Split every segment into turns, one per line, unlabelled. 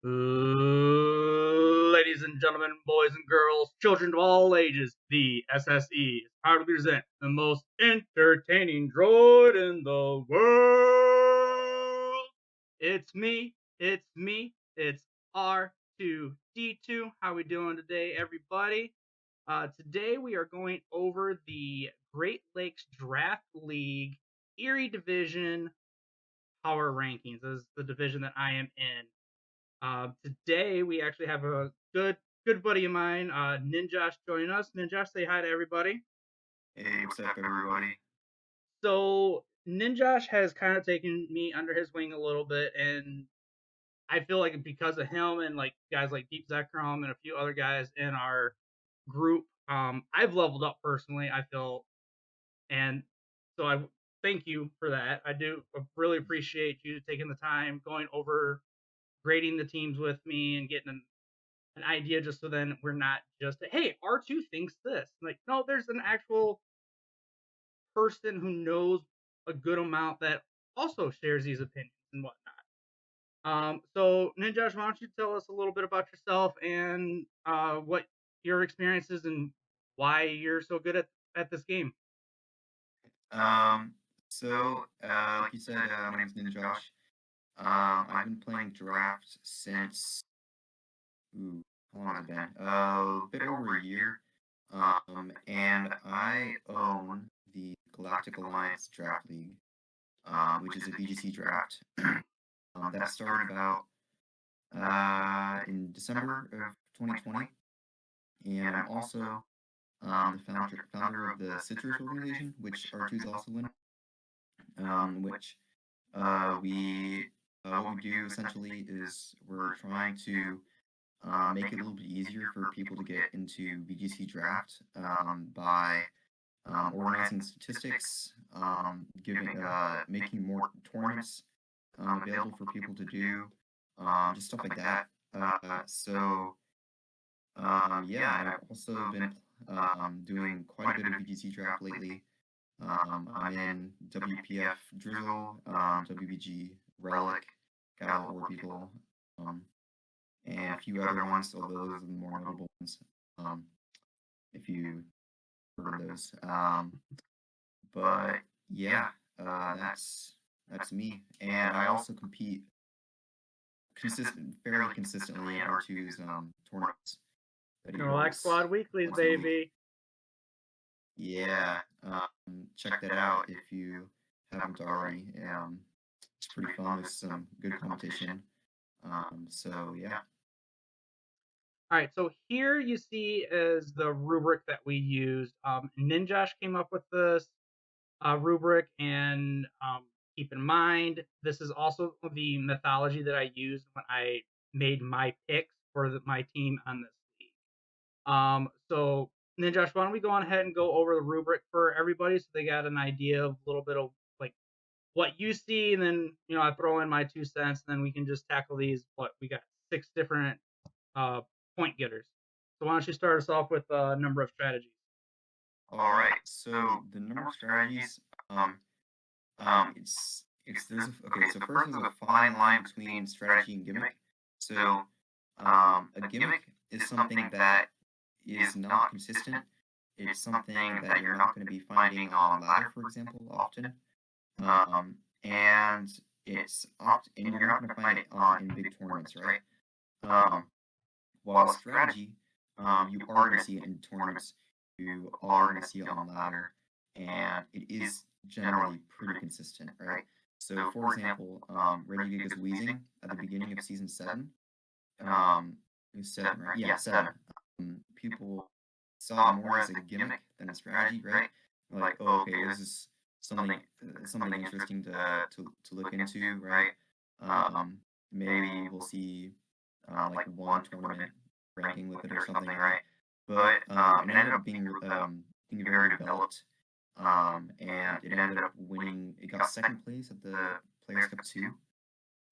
Ladies and gentlemen, boys and girls, children of all ages, the SSE is proud to present the most entertaining droid in the world. It's R2D2. How we doing today, everybody? Today we are going over the Great Lakes Draft League Erie Division power rankings. This is the division that I am in. Today we actually have a good buddy of mine, Ninjosh, joining us. Ninjosh, say hi to everybody.
Hey, what's up, everybody?
So Ninjosh has kind of taken me under his wing a little bit, and I feel like because of him and like guys like Deep Zekrom and a few other guys in our group, I've leveled up personally. I feel, and so I thank you for that. I do really appreciate you taking the time going over grading the teams with me and getting an idea, just so then we're not just hey, R2 thinks this. Like, no, there's an actual person who knows a good amount that also shares these opinions and whatnot. So Ninjosh, why don't you tell us a little bit about yourself and what your experiences and why you're so good at this game?
Um, like you said, my name's Ninjosh. I've been playing draft since, how long has it been? A bit over a year. And I own the Galactic Alliance Draft League, which is a VGC draft. That started about in December of 2020, and I'm also the founder of the Citrus organization, which R2 is also in. Which we what we do essentially is we're trying to make it a little bit easier for people to get into VGC draft by organizing statistics, giving making more tournaments available for people to do, just stuff like that. Yeah, and I've also been doing quite a bit of VGC draft lately. I'm in WPF Drizzle, WBG Relic, Gal Orbital, um, and a few other ones, although those are the more notable ones, um, if you heard of those. But yeah, that's me. And I also compete fairly consistently in R2's tournaments that he
Like
holds
Squad Weeklies,
once a week.
baby.
Yeah, check that out if you haven't already. It's pretty fun. There's some good competition. Yeah.
All right, so here you see is the rubric that we used. Ninjosh came up with this rubric, and keep in mind, this is also the mythology that I used when I made my picks for my team on this league. So Ninjosh, why don't we go on ahead and go over the rubric for everybody so they got an idea of a little bit of like what you see, and then I throw in my 2 cents, and then we can just tackle these. What we got 6 different uh, point getters. So why don't you start us off with a number of strategies?
All right. So the number of strategies, it's there's okay. So first, there's a fine line between strategy and gimmick. So a gimmick is something that is not consistent. It's something that you're not going to be finding on ladder, for example, often. And and you're not going to find it in big tournaments, right? Um, while strategy, you are going to see it in tournaments. You are going to see it on ladder, and it is generally pretty consistent, right? So, for example, Regigiga's wheezing at the beginning of season 7. It was 7, right? Yeah, 7. People saw it more as a gimmick than a strategy, right? Like, oh, okay, this is something interesting to look into, right? Maybe we'll see like one tournament ranking with it or something, right? But it ended up being very developed, and it ended up winning. It got second place at the Players Cup 2.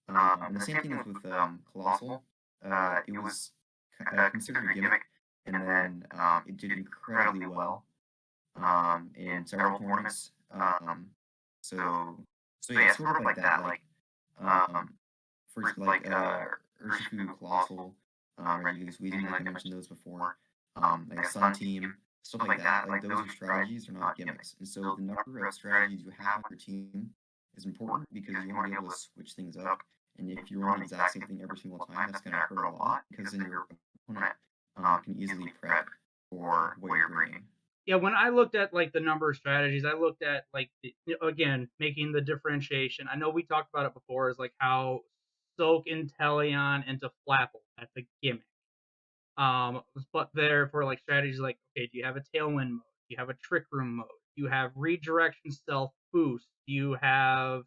And the same thing is with Colossal. It was considered a gimmick, and then it did incredibly well in several tournaments. So yeah, sort of like that. Like for like Urshifu, Colossal, Regigigas, Weezing, like I mentioned those before, like a Sun Team, stuff like that. Like those are strategies, they're not gimmicks. And so the number of strategies you have on your team is important because you want to be able to switch things up. And if you run the exact same thing every single time, that's going to hurt a lot because then your opponent can easily prep for what you're bringing.
Yeah, when I looked at like the number of strategies, I looked at like again making the differentiation. I know we talked about it before, is like how Soak Inteleon into Flapple. That's a gimmick. Um, but there for like strategies like, okay, do you have a Tailwind mode? Do you have a Trick Room mode? Do you have Redirection Stealth Boost? Do you have,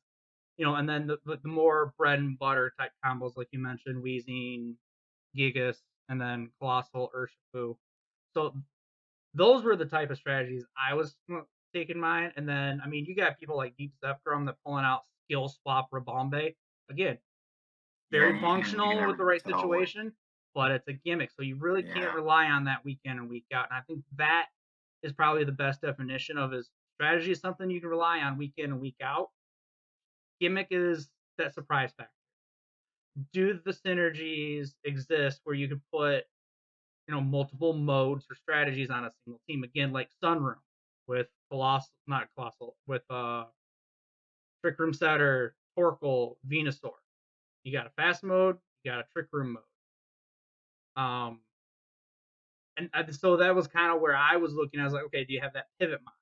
and then the more bread and butter type combos like you mentioned, Wheezing, Gigas, and then Colossal Urshifu. So those were the type of strategies I was taking mine. And then, I mean, you got people like Deep Zephyrum that pulling out Skill Swap Rabombe. Again,
Yeah,
very
you can
functional with
never
the right
tell what.
situation, but it's a gimmick. So you really can't
Yeah.
rely on that week in and week out. And I think that is probably the best definition of his strategy is something you can rely on week in and week out. Gimmick is that surprise factor. Do the synergies exist where you can put multiple modes or strategies on a single team? Again, like Sunroom with Colossal, not Colossal, with Trick Room Setter, Torkoal, Venusaur. You got a fast mode, you got a Trick Room mode. And so that was kind of where I was looking. I was like, okay, do you have that pivot mod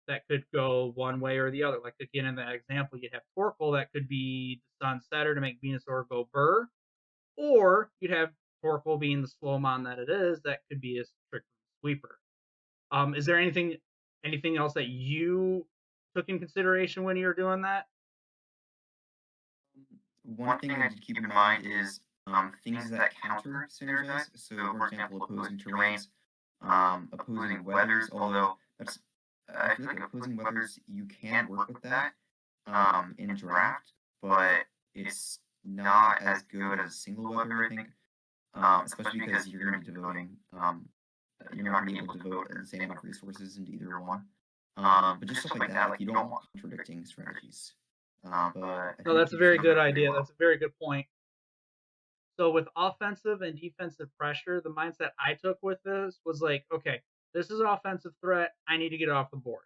that could go one way or the other? Like again, in that example, you'd have Torkoal that could be the Sun Setter to make Venusaur go burr, or you'd have Torkoal being the slow mon that it is that could be a Trick Room Sweeper. Is there anything else that you took in consideration when you were doing that?
One thing I need to keep in mind is things that counter synergize. So, for example, opposing terrains, opposing weathers. Although that's, I feel like opposing weathers you can work with that in draft, but it's not as good as single weather. I think, especially because you're going to be devoting, you're not going to be able to devote the same amount of resources into either one. But just stuff like that, like you don't want contradicting strategies. But I
No,
think
that's a
you
very
summed it
good
up pretty
idea. That's
well.
a very good point. So with offensive and defensive pressure, the mindset I took with this was like, okay, this is an offensive threat. I need to get it off the board.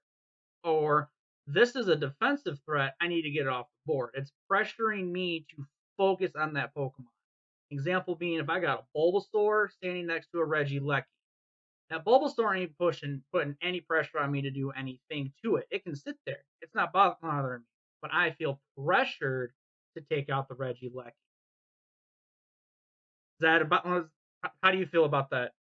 Or this is a defensive threat. I need to get it off the board. It's pressuring me to focus on that Pokemon. Example being, if I got a Bulbasaur standing next to a Regieleki, that Bulbasaur ain't putting any pressure on me to do anything to it. It can sit there. It's not bothering me. But I feel pressured to take out the Regieleki. Is that about? How do you feel about that?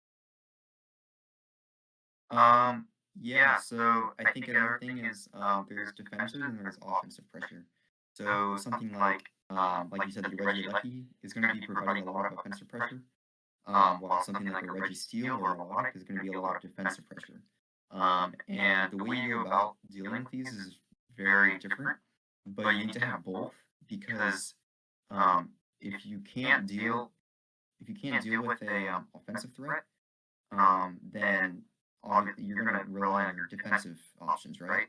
Yeah, so I think another thing is there's defensive and there's offensive pressure. So something like you said, the Reggie Lucky is going to be providing a lot of offensive pressure, while something like a Reggie Steel or a Melodic is going to be a lot of defensive pressure. And the way you go about dealing with these is very different, but you need to have both because if you can't deal with a offensive threat, then you're going to rely on your defensive options, right?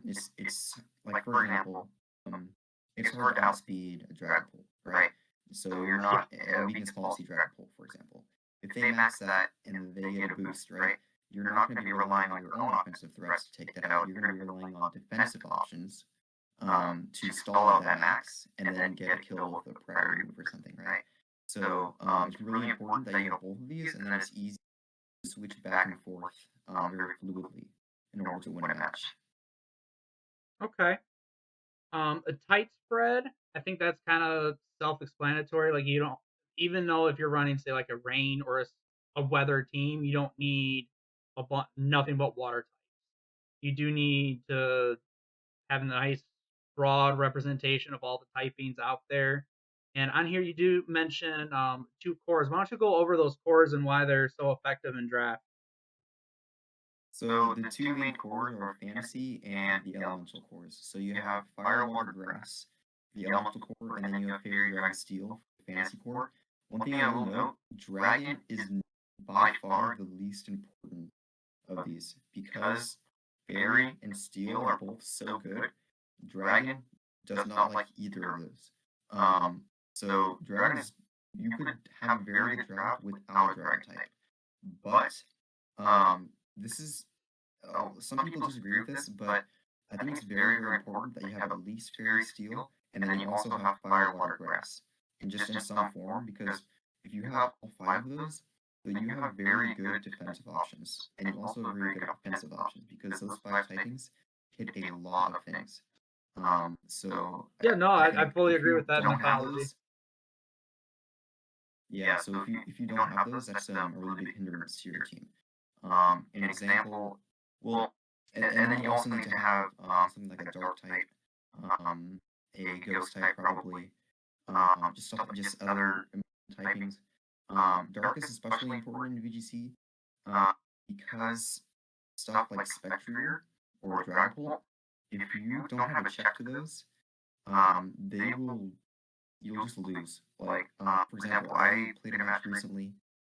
It's like, for example, um, it's hard to outspeed a Dragapult, right? So you're not a weakness policy Dragapult, for example. If they max that and they get a boost, right? You're not going to be relying on your own offensive threats to take that out. You're going to be relying on defensive options to stall out that max and then get a kill with a priority move or something, right? So it's really important that you have both of these, and then it's easy to switch back and forth very fluidly in order to win a match.
Okay. A tight spread, I think that's kind of self-explanatory. Like you don't, even though if you're running, say, like a rain or a weather team, you don't need nothing but water types. You do need to have a nice broad representation of all the typings out there. And on here, you do mention two cores. Why don't you go over those cores and why they're so effective in draft?
So the two main cores are fantasy and the elemental cores. So you have fire, water, grass, the elemental core, and then you have fairy, dragon, steel, the fantasy core. One thing I will note, dragon is by far the least important of these because fairy and steel are both so good. Dragon does not like either of those. So dragon is you could have a very good draft without a dragon type. But this is some people disagree with this, but I think it's very, very important that you have at least fairy steel, and then you also have fire, water, grass, and just in some form, because if you have all five of those, then you have very good defensive options, and you also have very good offensive options because those five typings hit a lot of things. So
Yeah, no,
I
I
think
fully
if
agree
you
with that
don't have
mythology.
those, yeah. So if you don't have those, that's a really big hindrance to your team. An example, well, and then you also need to have something like a dark type, um, a ghost type probably, just stuff, just other typings. Dark is especially important in VGC uh, because stuff like Spectrier or Dragapult, if you don't have a check to those, they will you'll just lose. Like, for example, I played a match recently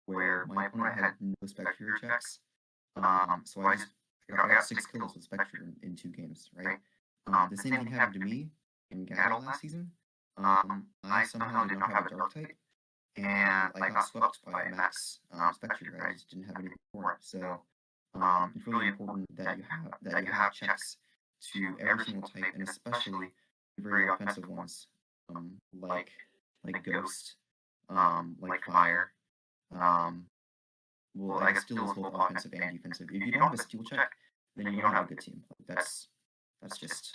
where my opponent had no Spectrier checks. So I got 6 kills with Spectre in 2 games, right? The same thing happened to me in Gattle last season. I somehow did not have a dark type, and I got swept by a max Spectre. I just didn't have anything for it. So it's really important that you have checks to every single type, and especially the very offensive ones, um, like Ghost, like Fire. Um, well, I guess steel is both offensive and defensive. If you don't have a steel check, then you don't have a good team. Like, that's just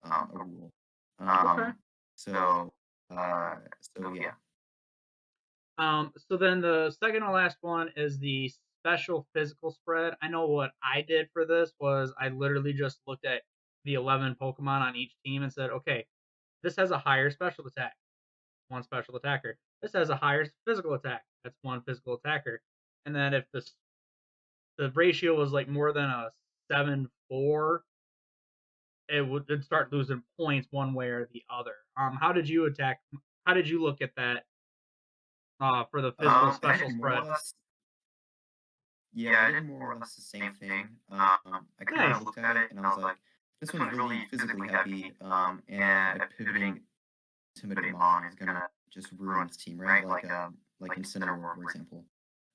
a rule.
Okay.
So so yeah.
So then the second to last one is the special physical spread. I know what I did for this was I literally just looked at the 11 Pokemon on each team and said, okay, this has a higher special attack, one special attacker. This has a higher physical attack, that's one physical attacker. And then if the ratio was like more than a 7-4, it'd start losing points one way or the other. How did you attack? How did you look at that for the physical
I
special
did more
spread?
or less. Yeah, I did more or less the same thing. I kind
Nice.
of looked at it and I was like, this one's really physically heavy, and a pivoting Intimidate Mon is gonna just ruin this team, right? Like Incineroar, for example.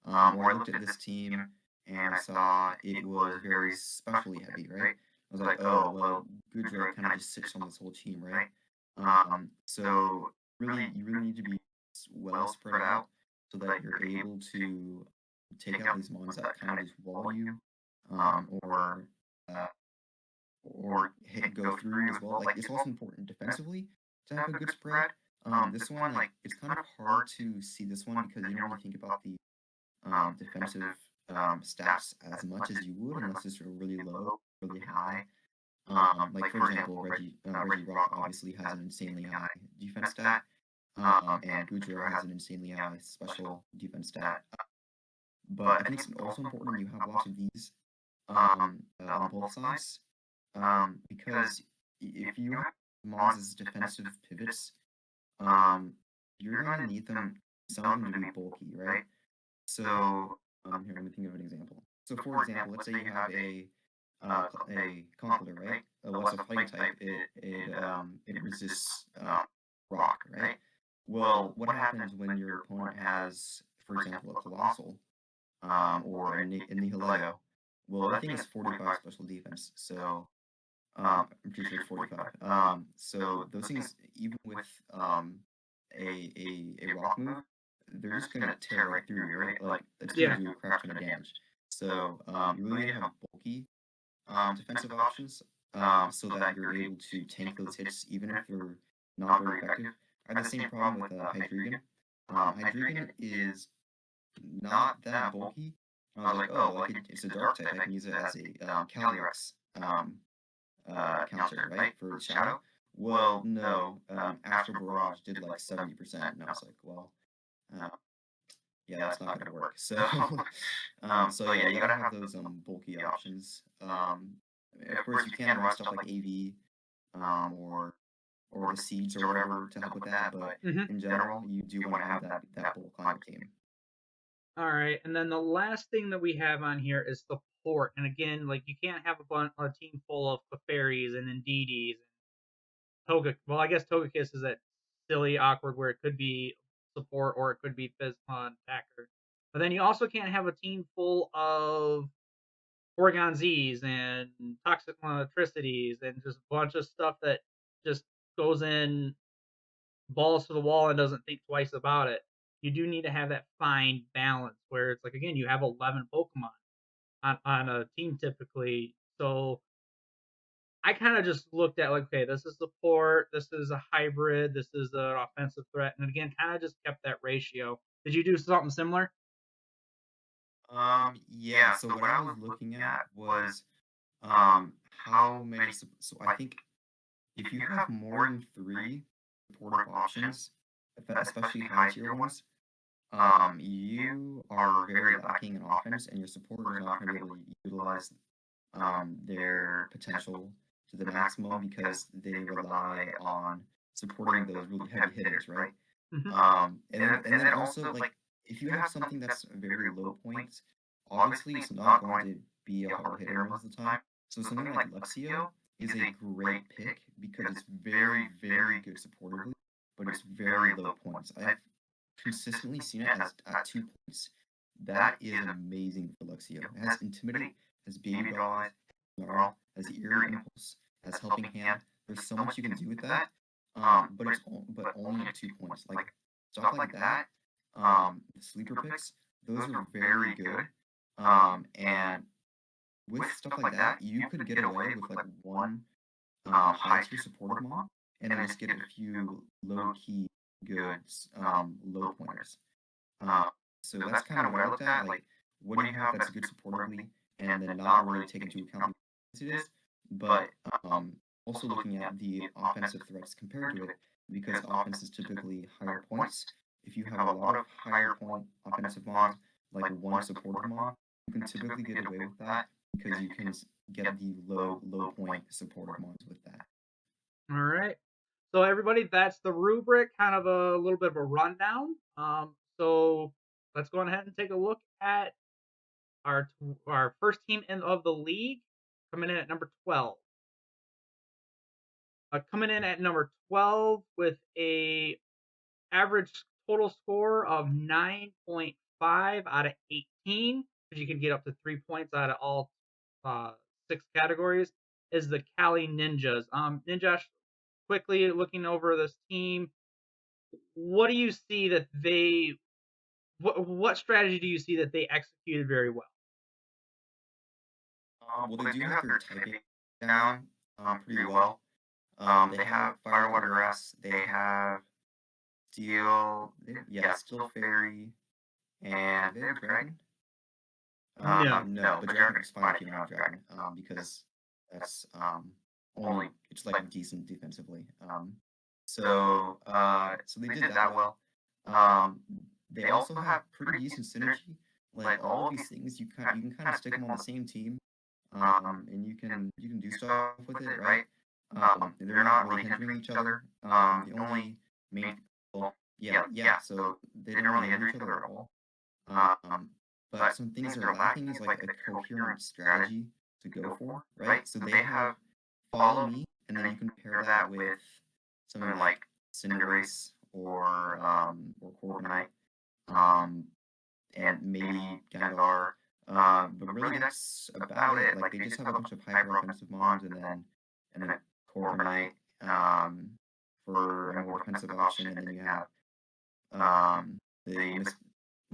Or I looked at this team and I saw it was very specially heavy, right? I was like, oh well, Goodra kind of just sits on this whole team, right? So you really need to be well spread out so that you're able to take out these mons that kind of just wall you, or uh, go through you as well. Like it's also important defensively to have a good spread. This one, like, it's kind of hard to see this one because you don't really think about the defensive stats as much as you would unless it's really low, really high. Like for example, Reggie Rock obviously has an insanely high defense stat, and Goodra has an insanely high special defense stat. But I think it's also important you have lots of these on both sides, because if you have mons as defensive pivots, um, you're gonna need them, some of them to be bulky, right? So here, let me think of an example. So for example, let's say you have a Conkeldurr, right? What's a fighting type? It resists rock, right? Well, what happens when your opponent has, for example, a Colossal, or a Nihilego? Well, that thing is 45 special defense, so I'm pretty sure it's 45. So those things, even with a rock move, they're just gonna tear right through you, right? Like it's
Yeah.
gonna do a crap ton of damage. So you really need to have bulky defensive options, so that you're able to tank those hits even if they're not very effective. I had the same problem with Hydreigon. Hydreigon is not that bulky. I was like, oh, well, it's a dark type. I can use it as a Calyrex counter, right, for Shadow. Well, no. After Barrage did like 70%, and I was like, well, uh, yeah, that's not gonna work. So, so yeah, you gotta have those bulky options. Of course, you can run stuff like AV, or the seeds or whatever to help with that, but
Hmm.
in general, you do want to have that bulk on your team.
All right, and then the last thing that we have on here is support. And again, like you can't have a team full of Clefairies and Indeedees and Toga. Well, I guess Togekiss is that silly, awkward where it could be support, or it could be Fizz-Con attacker. But then you also can't have a team full of Oregon Z's and toxic electricities and just a bunch of stuff that just goes in balls to the wall and doesn't think twice about it. You do need to have that fine balance where it's like, again, you have 11 Pokemon on a team typically. So I kind of just looked at like, okay, this is support, this is a hybrid, this is an offensive threat, and again, kind of just kept that ratio. Did you do something similar?
Yeah. So what I was looking at was how many. So I think if you have more than three supportive options, especially high tier ones, you are very lacking in offense, and your supporter is not going to be able to utilize their potential to the maximum because they rely on supporting those really heavy hitters, right?
Hmm.
And then also like if you have something that's very low points, obviously it's not going to be a hard hitter most of the time. So something like Luxio is a great pick because it's very, very good supportively, but it's very low points. I've consistently seen it as at 2 points. That is amazing for Luxio. It has Intimidate, has Baby Doll Eyes, Snarl, has Eerie Impulse, has Helping Hand. There's so much you can do with that. But only at 2 points. Like stuff like that. Sleeper picks, those are very good. And with stuff like that, you could get away with like one high tier supportive mod, and then just get a few low key good low pointers. Uh, so that's kind of what I looked at. Like, what do you have that's good supportively, and then not really take into account the it is, but also looking at the offensive threats compared to it, because offense is typically higher points. If you have a lot of higher point offensive mods, like one supportive mod, you can typically get away with that because you can get the low point supportive mods with that.
All right. So everybody, that's the rubric, kind of a little bit of a rundown. So let's go ahead and take a look at our first team of the league, coming in at number 12. Coming in at number 12 with a average total score of 9.5 out of 18, because you can get up to 3 points out of all 6 categories, is the Cali Ninjas. Ninjosh, quickly looking over this team, what do you see that they what strategy do you see that they executed very well?
Well, they do have their typing down pretty well. They have Fire, Water, Grass. They have Steel. Yeah, Steel Fairy, and they have Dragon.
No.
No, but Dragon is fine if you don't have Dragon, because that's only it's like decent defensively. So they did that well. Um, they also have pretty decent synergy. Like all of these things, you can kind of stick them on the same team, and you can do stuff with it, right? They're not really hindering each other. The only main, well, yeah. So they don't really hinder each other at all. Um, but some things they're lacking is like a coherent strategy to go for, right? So they have Follow Me, and then you can pair that with something like Cinderace or Corviknight, um, and maybe Gengar. But really, that's about it. Like they just have a bunch of hyper offensive mons, and then Corviknight for a more offensive option, and then you have the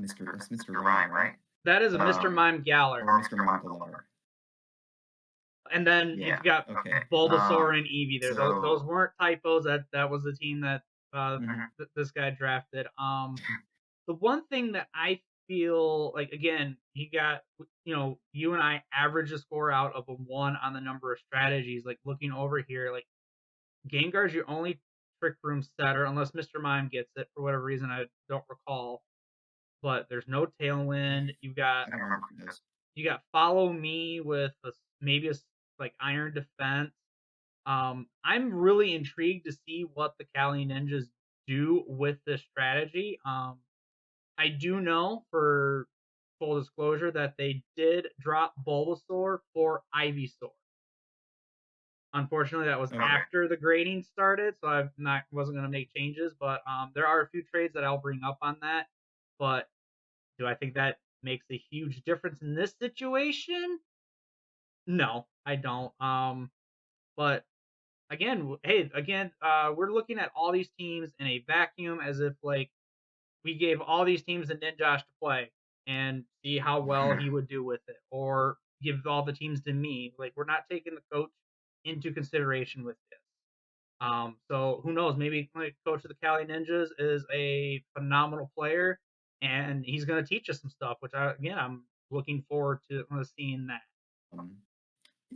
Mr. Rhyme, right?
That is a Mr. Mime Galar.
Or Mr. Mime Galar.
And then
Yeah.
you've got
Okay.
Bulbasaur and Eevee there. Those
So
weren't typos. That was the team that
mhm.
this guy drafted. The one thing that I feel like, again, he got, you and I average a score out of a 1 on the number of strategies. Like looking over here, like Gengar's your only Trick Room setter, unless Mr. Mime gets it for whatever reason I don't recall. But there's no Tailwind.
I don't remember who does.
You got Follow Me with maybe like Iron Defense. I'm really intrigued to see what the Cali Ninjas do with this strategy. I do know, for full disclosure, that they did drop Bulbasaur for Ivysaur. Unfortunately, that was
Okay.
after the grading started, so I wasn't going to make changes. But there are a few trades that I'll bring up on that. But do I think that makes a huge difference in this situation? No, I don't. But again, hey, again, we're looking at all these teams in a vacuum as if like we gave all these teams a Ninjosh to play and see how well he would do with it, or give all the teams to me. Like we're not taking the coach into consideration with this. So who knows? Maybe like coach of the Cali Ninjas is a phenomenal player, and he's going to teach us some stuff. Which I'm looking forward to seeing that.
Um,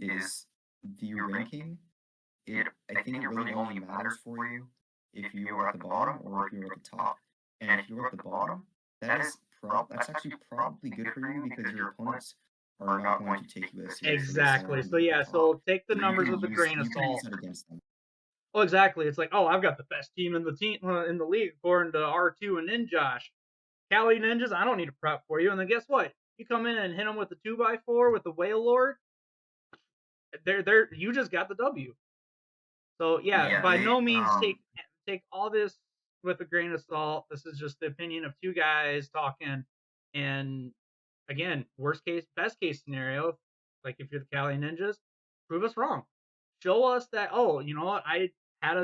is the ranking, I think it really only matters for you if you are at the bottom or if you're at the top. And if you're at the bottom, that's actually probably good for you because your opponents are not going to take you as seriously as
Exactly.
someone
So
who's at
yeah.
the top.
So take the
So you
numbers
can
with a
use
grain of salt.
that against them.
Well, exactly. It's like, oh, I've got the best team in the league according to R2 and Ninjosh. Cali Ninjas, I don't need to prep for you. And then guess what? You come in and hit them with the 2x4 with the Whale Lord. You just got the W. So yeah,
Yeah,
by
they
no means take all this with a grain of salt. This is just the opinion of two guys talking. And again, worst case, best case scenario, like if you're the Cali Ninjas, prove us wrong. Show us that, oh, you know what, I've got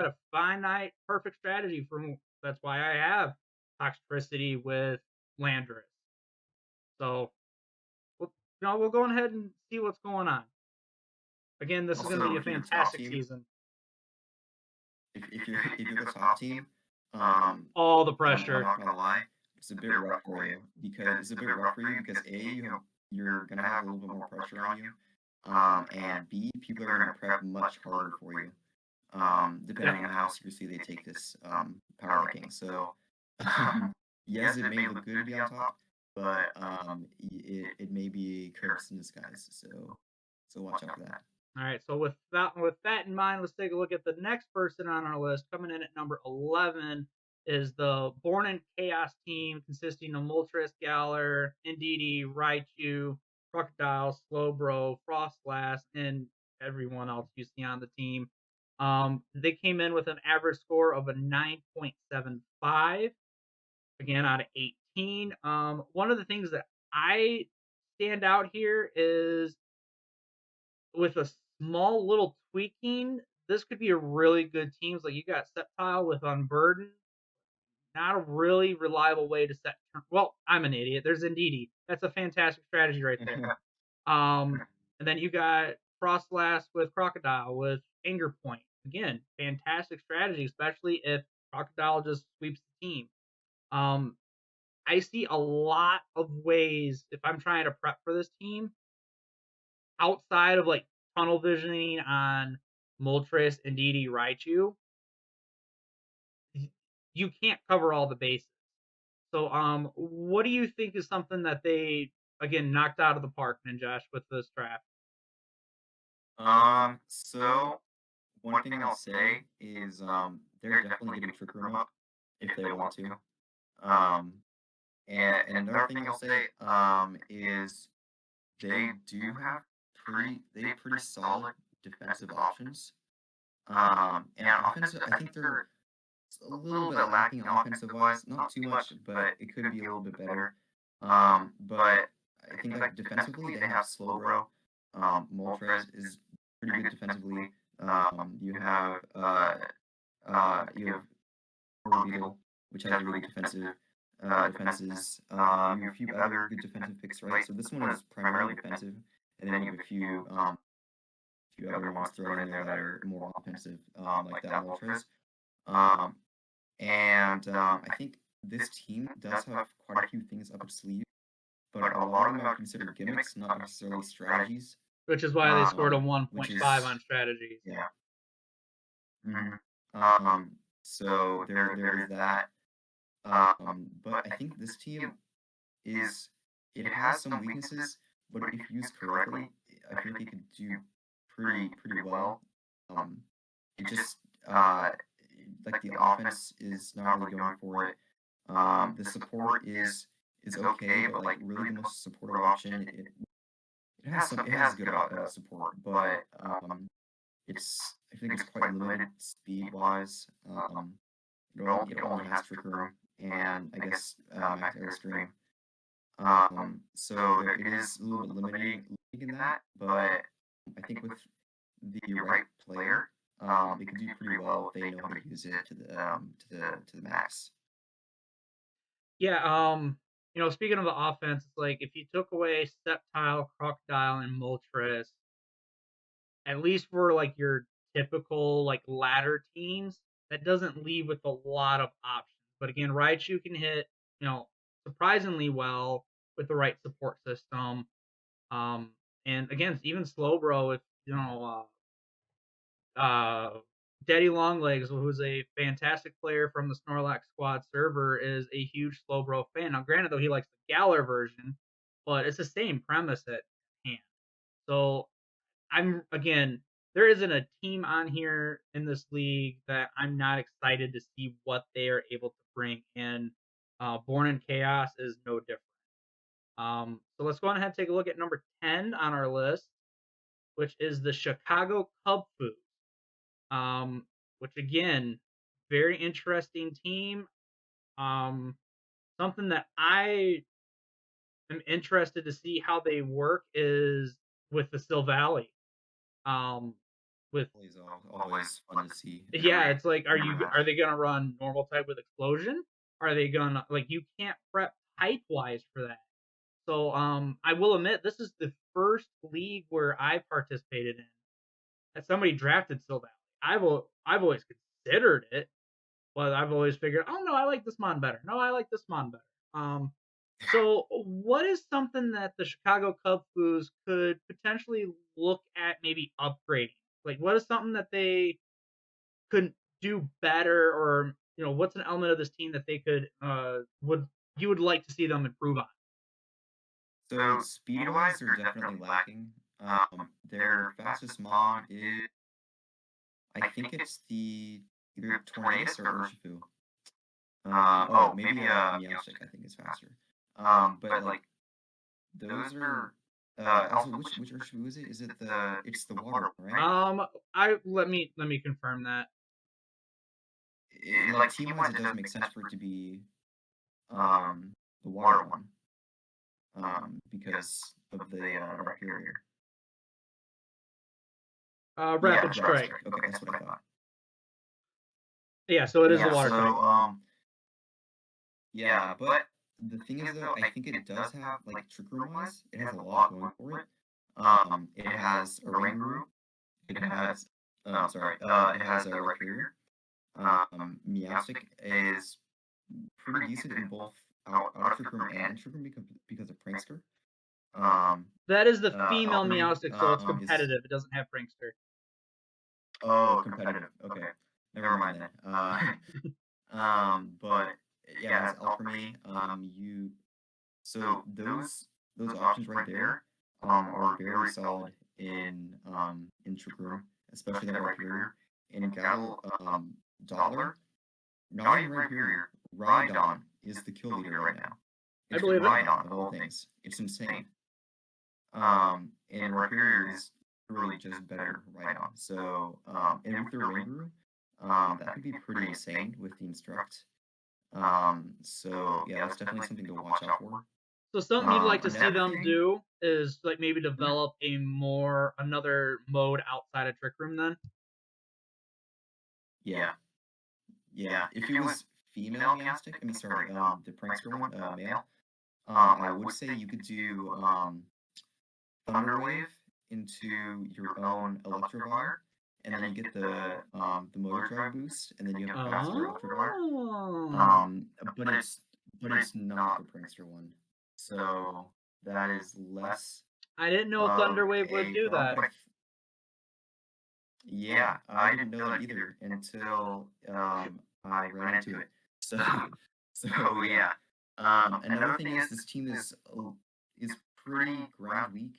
a finite perfect strategy for that's why I have toxicity with Landorus. So we'll go ahead and see what's going on. Again, this is going to be
also
a
if you're the top
fantastic
team,
season.
if you're the top team,
All the
I'm
pressure.
not gonna lie, it's a bit rough for you because you're gonna have a little bit more pressure on you, and B, people are gonna prep much harder for you,
Yep.
depending on how seriously they take this power ranking. So, um, yes, it may look good to be on top, but it may be a curse in disguise. So watch out for that.
All right. So with that in mind, let's take a look at the next person on our list. Coming in at number 11 is the Born in Chaos team, consisting of Moltres, Galar, Indeedee, Raichu, Crocodile, Slowbro, Frostlass, and everyone else you see on the team. They came in with an average score of a 9.75, again out of 18. One of the things that I stand out here is with a small little tweaking, this could be a really good team. Like you got Sceptile with Unburden, not a really reliable way to set. Well, I'm an idiot. There's Indeedee. That's a fantastic strategy right there. And then you got Frostlass with Crocodile with Anger Point. Again, fantastic strategy, especially if Crocodile just sweeps the team. Um, I see a lot of ways if I'm trying to prep for this team outside of like tunnel visioning on Moltres and Didi Raichu, you can't cover all the bases. So, what do you think is something that they again knocked out of the park, Ninjosh, with this draft?
So one thing I'll say is they're definitely getting trick room up if they want to. Um, and another thing I'll say is they have pretty solid defensive options. And offensive, I think they're a little bit lacking offensive wise, not too much, but it could be a little bit better. But I think like defensively they have Slowbro. Moltres is pretty good defensively. You have Orbeetle, which has really good defenses. You have a few other good defensive picks, right? So this one is primarily defensive, and then you have a few other ones thrown in there that are more offensive, like that Moltres. Um, and I think this team does have quite a few things up its sleeve, but a lot of them are considered gimmicks, not necessarily strategies.
Which is why they scored a
Which
1.5
is
on strategies.
yeah. Mhm. So there is that. But I think this team is it has some weaknesses, but if used correctly, I feel like it could do pretty well. Um, it just like the offense is not really going for it. The support is okay, but like really the most supportive option. It has good support, but I think it's quite limited speed wise. It only has Trick Room and I guess Max Airstream. So it is a little bit limiting in that, but I think with the right player, it could do pretty well if they know how to use it to the max.
Yeah, speaking of the offense, it's like if you took away Sceptile, Crocodile, and Moltres, at least for like your typical like ladder teams, that doesn't leave with a lot of options. But again, Raichu can hit, you know, surprisingly well with the right support system. Um, and again, even Slowbro, if uh, Daddy Longlegs, who's a fantastic player from the Snorlax Squad server, is a huge Slowbro fan. Now, granted, though, he likes the Galar version, but it's the same premise at hand. So I'm again, there isn't a team on here in this league that I'm not excited to see what they are able to bring in. Born in Chaos is no different. So let's go on ahead and take a look at number 10 on our list, which is the Chicago Cub Foods. Which again, very interesting team. Um, Something that I am interested to see how they work is with the Silvally. Um, with
Always fun to see
Yeah, it's like,
every match.
are they gonna run normal type with explosion? Are they gonna like you can't prep type wise for that? So I will admit this is the first league where I participated in that somebody drafted Silvally. I've always considered it, but I've always figured, oh no, I like this mon better. No, I like this mon better. So what is something that the Chicago Cub Foods could potentially look at maybe upgrading? Like, what is something that they could do better, or what's an element of this team that they could would like to see them improve on?
So speed wise, they're definitely lacking. Their fastest mon is I think it's the either Tornadus or Urshifu. Oh, maybe Meowstic I think is faster. But like those are also which Urshifu is it? Is it it's the water one, right?
I let me confirm that.
Like team wise, it does make sense for it to be the water one because of the rock carrier. Yeah,
Rapid
Rapid
Strike.
Strike. Okay, that's what I thought.
Yeah, so it is the
Yeah,
water
so
type.
yeah, but the thing is though, I think it does have like trick room wise, it has a lot going for it. It has a ring group. It has it has a Rhyperior. Meowstic is pretty decent in both out of trick room and in trick room because of Prankster.
That is the female
Alchemy
Meowstic, so it's
is
competitive. It doesn't have Prankster.
competitive. Okay, never mind then. But yeah, as Alchemy, you so those options right there are very solid in Trick Room, especially that Rhyperior. And in Cattle Dollar, not even Rhyperior, Rhydon is the kill leader right now.
I
It's
believe it.
Rhydon of all things. It's insane. And Rhyperior is really just better Rhydon. So and with their Ring that could be pretty insane with the Instruct. So yeah, that's definitely something to watch out for.
So something you'd like to see
Another
them
thing,
do is like maybe
mhm,
develop another mode outside of Trick Room then.
yeah, yeah. If it was female Meowstic, I mean, sorry, the prankster one, male, I would say you could do Thunderwave into your own Electivire, and then you get the Motor Drive boost, and then you have a faster Electivire.
Oh.
But it's not the prankster one, so that is less
I didn't know
of
Thunderwave would
a
do
problem.
that.
But yeah, I didn't know that either until I ran into it. So so yeah. Another thing is this team is pretty ground weak.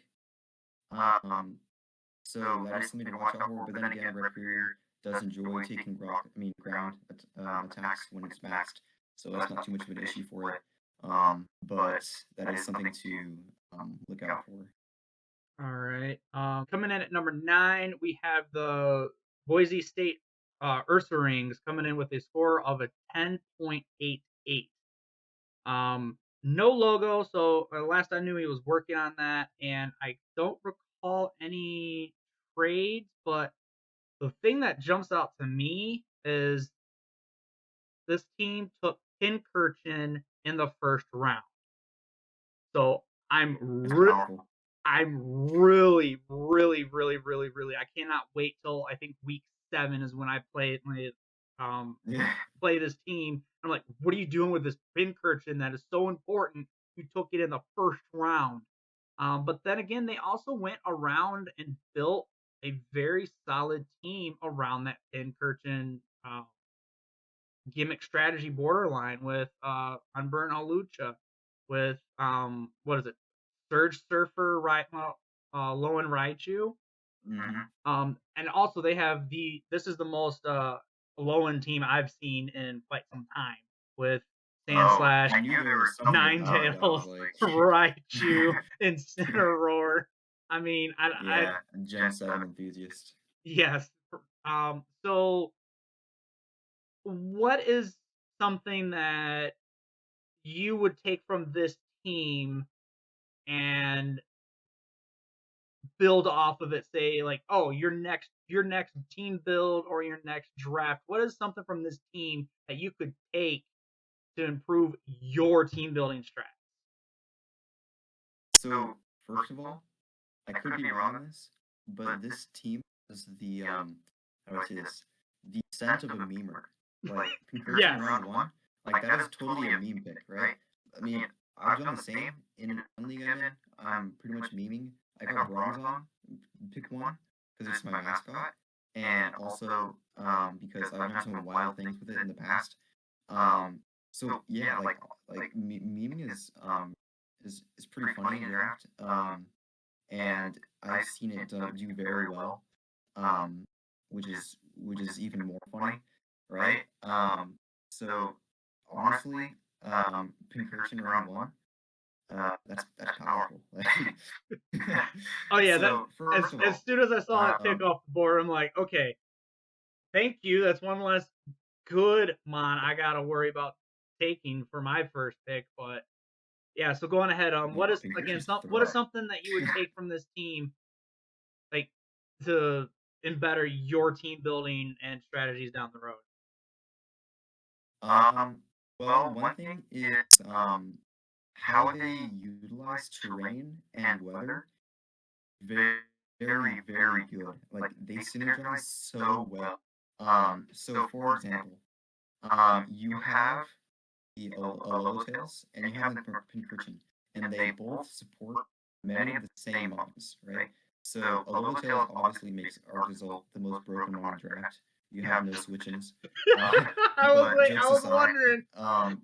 Um, so that is something to watch out for. But then again, Red Courier does enjoy taking ground attacks when it's maxed, so that's not too much of an issue for it. But that is something to look out for.
All right. Coming in at number 9, we have the Boise State URSA Rings coming in with a score of a 10.88. No logo, so last I knew he was working on that, and I don't recall any trades, but the thing that jumps out to me is this team took Pincurchin in the first round. So I'm
That's
re-
powerful.
I'm really, really, really, really, really. I cannot wait till I think week 7 is when I um
Yeah.
play this team. I'm like, what are you doing with this Pincurchin that is so important? You took it in the first round. But then again, they also went around and built a very solid team around that Pincurchin gimmick strategy borderline with Unburnt Alucha, with what is it, Surge Surfer, right? Lowen Raichu.
Hmm.
And also they have this is the most Lowen team I've seen in quite some time with
Oh,
Sandslash,
I knew there was something about it. I was
Ninetales,
like,
Raichu, Incineroar. I mean, I
yeah, Gen 7 enthusiast.
yes. So what is something that you would take from this team and build off of it? Say like, oh, your next team build or your next draft, what is something from this team that you could take to improve your team building strat?
So, first of all, I could be wrong on this, but this team is the how do I say this? The scent of a memer. Like Concursion in
Yes.
round one, like that is totally a meme pick, right? I mean, I've done the same in one league I'm in. I'm pretty much meming. I got bronze on, pick one, because it's my mascot, and also because I've done some wild things with it in the past. Um, so yeah, like memeing is pretty funny in draft. And I've seen it do very well, um, which is even more funny, right? So honestly, Pincurchin round one, that's powerful.
Oh yeah, that
So first of
as
all,
soon as I saw that pick
um,
off the board, I'm like, okay, thank you. That's one less good mon I gotta worry about taking for my first pick. But yeah, so going ahead, what
yeah,
is again
Pincurchin's a
what is
threat.
something that you would take from this team, like to better your team building and strategies down the road?
Um, well, one thing is how they utilize terrain and weather. Very, very, very good. Like they synergize so well. So for example, you have the Tails and you have the Pincurchin, and they both support many of the same mons, right? So Tails obviously makes Arctazol the most broken mon in draft. You have no switch-ins. Uh, but
I
jokes
was
aside,
wondering.
um,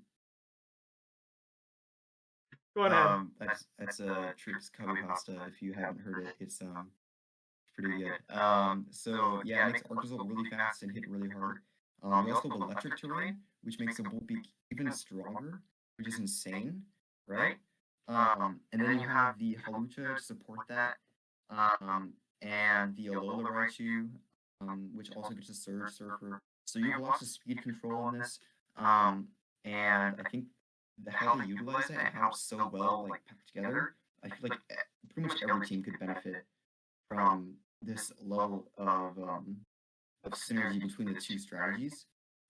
Go ahead.
that's a Troops Kabu Pasta. If you haven't heard it, it's pretty good. So yeah, it makes Arctazol really fast and hit really hard. You also have electric terrain, which makes a Volt Beak even stronger, which is insane, right? And then you have the Halucha to support that, and the Alola Raichu, which also gets a Surge Surfer. So you have lots of speed control on this, and I think how they utilize it and how it's so well like packed together. I feel like pretty much every team could benefit from this level of synergy between the two strategies.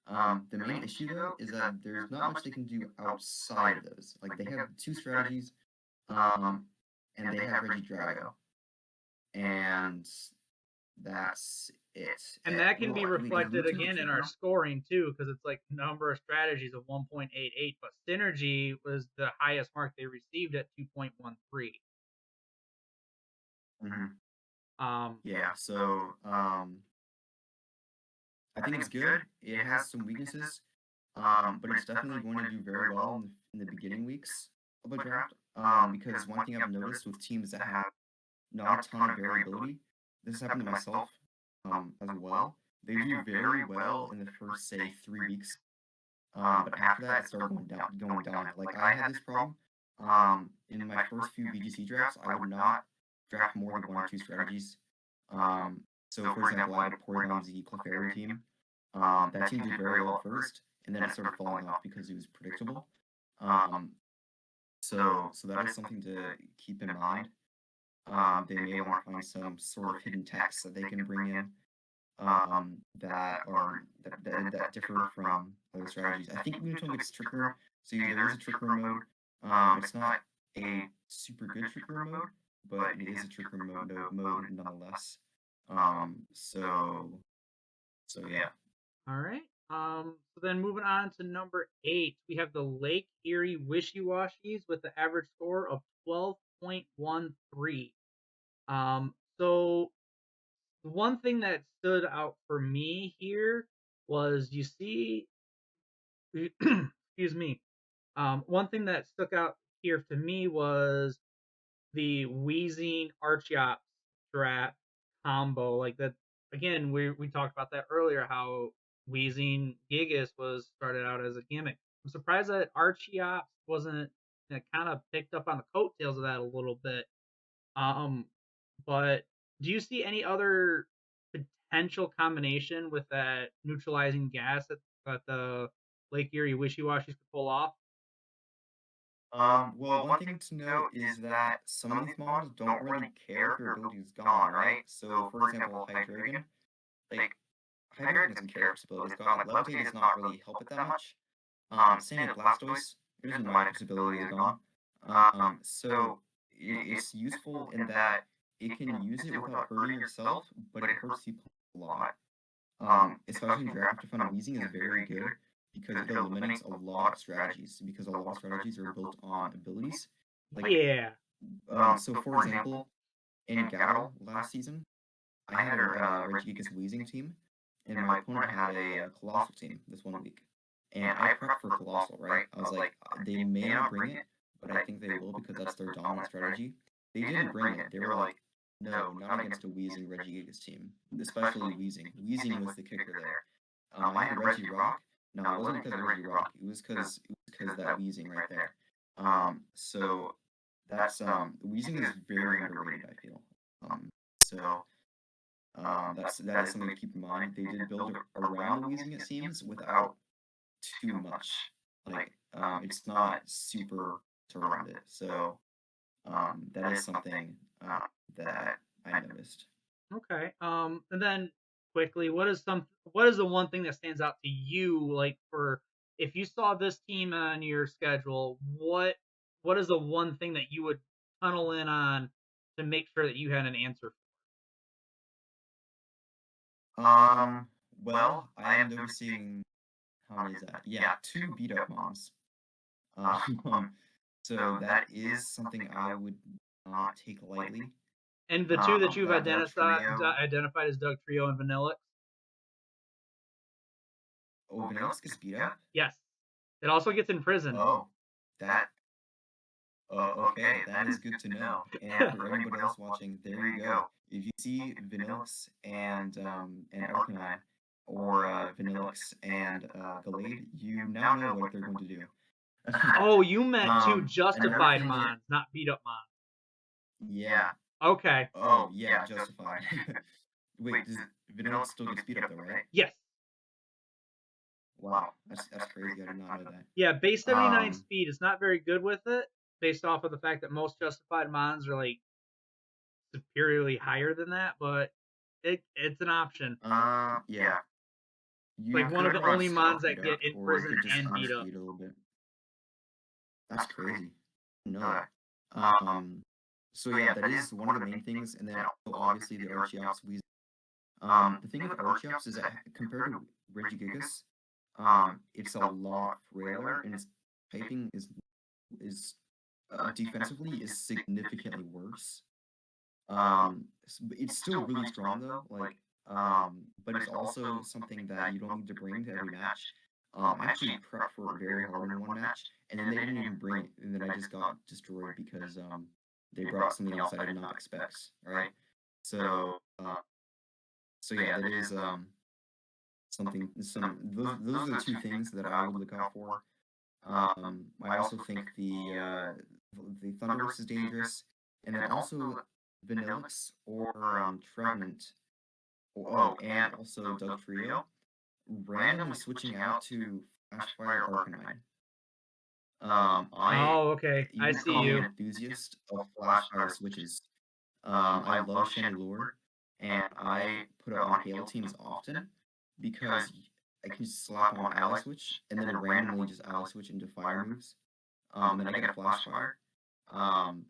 The main issue though is that there's not much they can do outside of those. Like they have two strategies, um, and they have Regidrago, and that's it.
And that can be
Well, wait, does
reflected
Mewtwo have a
again in
trick
our
round?
scoring too, because it's like number of strategies of 1.88, but synergy was the highest mark they received at 2.13.
Hmm.
Um,
Yeah. So I think it's good. It has some weaknesses, but it's definitely going to do very well in the beginning weeks of a draft. Because one thing I've noticed with teams that have not a ton of variability, this has happened to myself as well. They do very well in the first, say, 3 weeks, but after that, it started going down. Like I had this problem in my first few VGC drafts. I would not draft more than one or two strategies. So for example, I had a Porygon Z Clefairy team. That team did very well at first, and then it started falling off because it was predictable. Um, so that is something to keep in mind. They may want to find some sort of hidden techs that they can bring in that differ from other strategies. I think Moonstone gets Trick Room, so yeah, there is a Trick Room mode. It's not a super good Trick Room mode, but it is a Trick Room mode nonetheless. So yeah.
All right. So then moving on to number 8, we have the Lake Erie Wishy-Washies with the average score of 12.13. So one thing that stood out for me here was you see, excuse me. One thing that stuck out here to me was the Wheezing Archeops strat combo. Like that again, we talked about that earlier, how Wheezing Gigas was started out as a gimmick. I'm surprised that Archeops wasn't kind of picked up on the coattails of that a little bit. Um, but do you see any other potential combination with that neutralizing gas that the Lake Erie Wishy-Washies could pull off?
Well, one thing to note is that some of these mons don't really care if your ability is gone, right? So, for example, Hydreigon, like, Hydreigon doesn't care if its ability is gone. Like, Levitate does not really help it that much. Same with Blastoise, it doesn't mind if its ability is gone. So, it's useful in that it can use it without hurting yourself, but it hurts people a lot. Especially in draft, I found Weezing is very good because it eliminates a lot of strategies. Because a lot of strategies are built on abilities. Like,
Yeah.
so for example, in Gattle last season, I had a Regigigas Weezing team, and my opponent had a Colossal team this one week. And I prepped for Colossal, right? I was like, they may not bring it, but I think they will because that's their dominant strategy. They didn't bring it. They were like, no, not against a Weezing Regigigas team, especially Weezing. Weezing was the kicker there. I had Reggie Rock. No, it wasn't because of Reggie Rock. It was because that Weezing right there. So that's Weezing is very underrated, I feel. So that is something to keep in mind. They did build around the Weezing, it seems, without too much. Like, it's not super around it. So that is something that I noticed.
Okay. And then quickly, what is the one thing that stands out to you, like for if you saw this team on your schedule, what is the one thing that you would tunnel in on to make sure that you had an answer?
Um, well, I am noticing how many is that? Yeah, two beat up moms. Um, so that is something I would not take lightly.
And the two that you've
That trio.
identified as Doug Trio and Vanillix?
Oh, Vanilla gets beat up.
Yes. It also gets imprisoned.
Oh, that. Okay, that is good to know. And for anybody else watching, there you go. If you see Vanillix and Arcanine, or Vanillix and Gallade, you now know what they're going to do.
Oh, you meant two
Another
justified
thing that,
mons, not beat up mons.
yeah.
Okay.
Oh, yeah, justified. Wait, does Vanilla still gets beat up though, right?
Yes.
Wow, that's crazy. I did not know
Yeah, base
that.
79 speed is not very good with it, based off of the fact that most justified mons are like superiorly higher than that, but it's an option.
Yeah.
Like
You
one of
could
the
run
only mons
stealth beat
that get
up,
in
or you
prison
could just
and beat up.
unspeed a little bit. That's crazy. No. So yeah, that is one of the main things, and then also obviously the Archeops. The thing with Archeops is that compared to Regigigas, it's a lot frailer, and its typing is defensively is significantly worse. It's still really strong though, like, but it's also something that you don't need to bring to every match. I actually prepped for it very hard in one match, and then they didn't even bring it, and then I just got destroyed because they brought something else I did not expect, right? So so yeah, that is something. Those are the two things that I would look out for. I also think the Thunderous is dangerous, and then also Vanillix or Trevenant. Oh, and also Dugtrio, randomly switching out to Flashfire Arcanine. I
Oh, okay.
You
I
can
see
call me an
you.
enthusiast of Flashfire switches. I love Chandelure, and I put it on Hail teams often because I can just slap on Ally Switch and then randomly just Ally Switch into fire moves. And then I get a Flashfire. And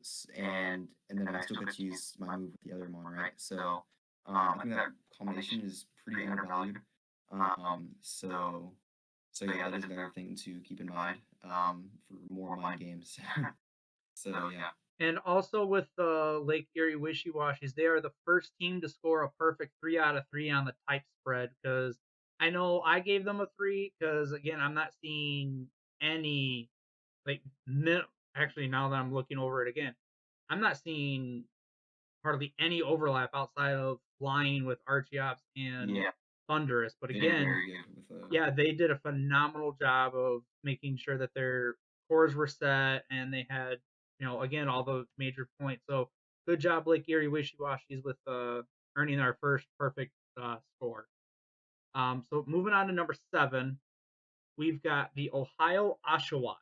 then I still get to use my move with the other Mon, right? So I think that combination is pretty undervalued. So yeah, that is another thing to keep in mind for more mind games. So yeah.
And also with the Lake Erie Wishy-Washies, they are the first team to score a perfect 3 out of 3 on the type spread because I know I gave them a 3 because, again, I'm not seeing any, like, actually, now that I'm looking over it again, I'm not seeing hardly any overlap outside of flying with Archeops and
Yeah,
Thunderous. But
they did
again,
very good with
yeah, they did a phenomenal job of making sure that their cores were set and they had, again, all the major points. So good job, Lake Erie Wishy-Washies, with earning our first perfect score. So moving on to number 7, we've got the Ohio Oshawa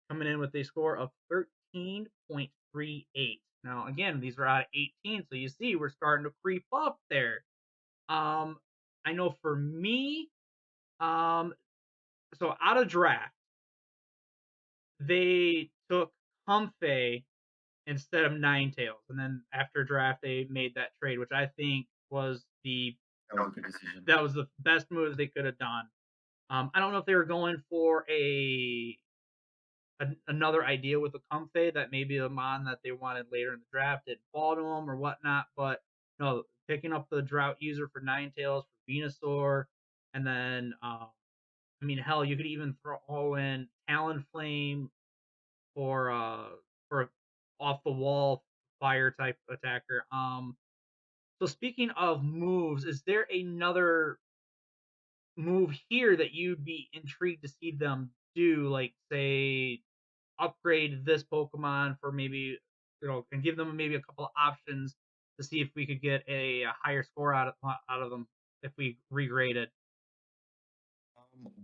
coming in with a score of 13.38. Now, again, these are out of 18, so you see we're starting to creep up there. Um, I know for me, um, so out of draft, they took Comfey instead of Ninetales, and then after draft they made that trade, which I think was
that was a good decision.
the best move they could have done. I don't know if they were going for another idea with the Comfey that maybe a mon that they wanted later in the draft didn't fall to them or whatnot, but no, picking up the drought user for Ninetales for Venusaur, and then I mean, hell, you could even throw in Talonflame for off the wall fire type attacker. So speaking of moves, is there another move here that you'd be intrigued to see them do? Like, say, upgrade this Pokemon for maybe, and give them maybe a couple of options to see if we could get a higher score out of them if we regraded.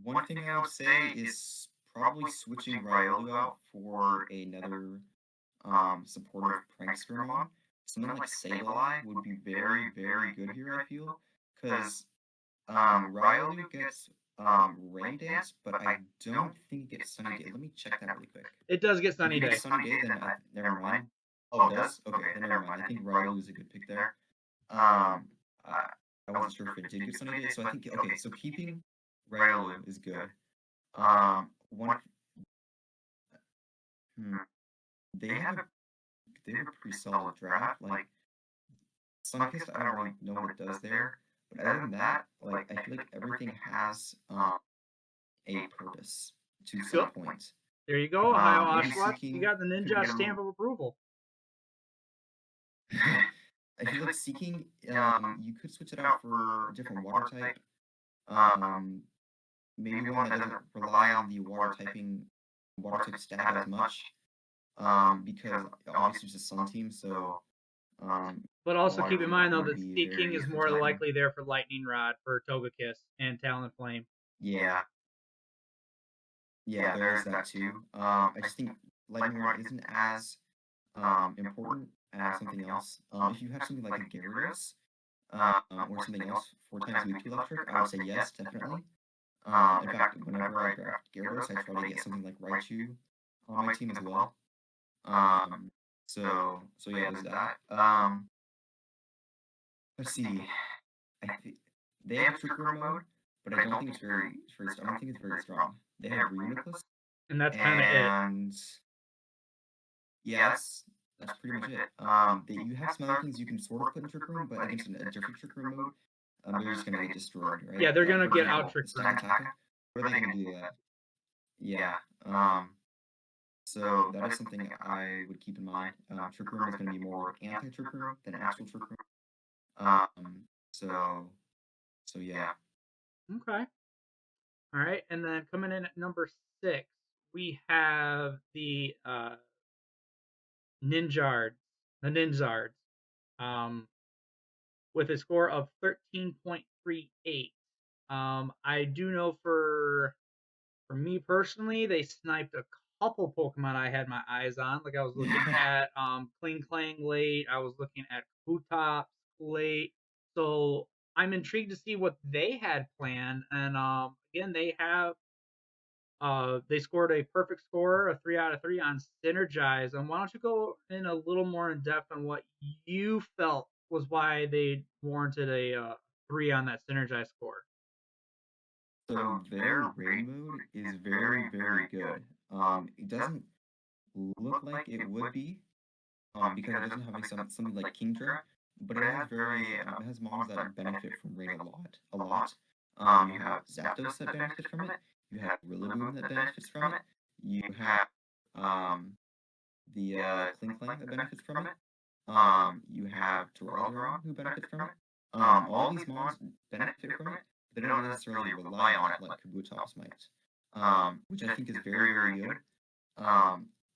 One thing I would say is probably switching Riolu out for another supportive Prankstermon. Something like Sableye would be very, very good here, I feel. Because Riolu gets Rain Dance, but I don't think it gets Sunny Day. Let me check that really quick.
It does get
If
Sunny
it
Day.
gets Sunny Day, then never mind. Oh, it does? Okay, then never mind. I think Riolu is a good pick there. Um, I wasn't sure if it did get Sunny Day, so I think, okay, so keeping Riolu is good. One, hmm, they have a they have a pretty solid draft. Like Sunkist, I don't really know what it does there, but other than that, like I feel like everything has a purpose to some
Cool.
point.
There you go, Ohio
Maybe
Oshawott. You
seeking
got the
could get
Ninja
a
stamp of approval.
I feel like seeking you could switch it out for a different water type. Um, Maybe one that doesn't rely on the water type stat as much. Because obviously it's a sun team, so
But also keep
water
in mind though
would
that
be
Seeking
very
is more
fertilizing.
likely there for Lightning Rod for Togekiss and Talonflame.
Yeah, yeah, there is that too. I just think lightning rod isn't as important as something else. If you have something like a Gyarados, or something else 4 times weak to electric, I would say yes, definitely. In fact, whenever I draft Gyarados, I try to get something like Raichu on my team as well. Um, so yeah, there's that. Let's see. They have Trick Room mode, but I don't think I don't think it's very strong. They have Reuniclus,
And that's kind of it.
and yeah, that's pretty much it. You have some other things you can sort of put in Trick Room, but against a different Trick Room mode, they're just gonna get destroyed, right?
Yeah, they're gonna
For
get out
example,
trick
the
room.
Sandtaka, what are they gonna do that? Yeah. So that is something I would keep in mind. Trick Room is gonna be more anti-Trick Room than actual Trick Room. So yeah.
Okay. All right. And then coming in at number 6, we have the Ninjards. The Ninzards. um, with a score of 13.38. I do know for me personally, they sniped a couple Pokemon I had my eyes on. Like I was looking at Kling Klang late. I was looking at Kabutops late. So I'm intrigued to see what they had planned. And again, they scored a perfect score, a 3 out of 3 on Synergize. And why don't you go in a little more in depth on what you felt was why they warranted a 3 on that Synergize score?
So their rain mode is very, very good. It doesn't look like it would be, because it doesn't have like something like Kingdra, but it has mons that benefit from rain a lot. You have Zapdos that benefits from it. You have Rillaboom that benefits from it. You have um the Klinklang that benefits from it. You have Duraludon who benefits from it. All these mons benefit from it, but they don't necessarily rely on it like Kabutops might. Which I think is very, very good.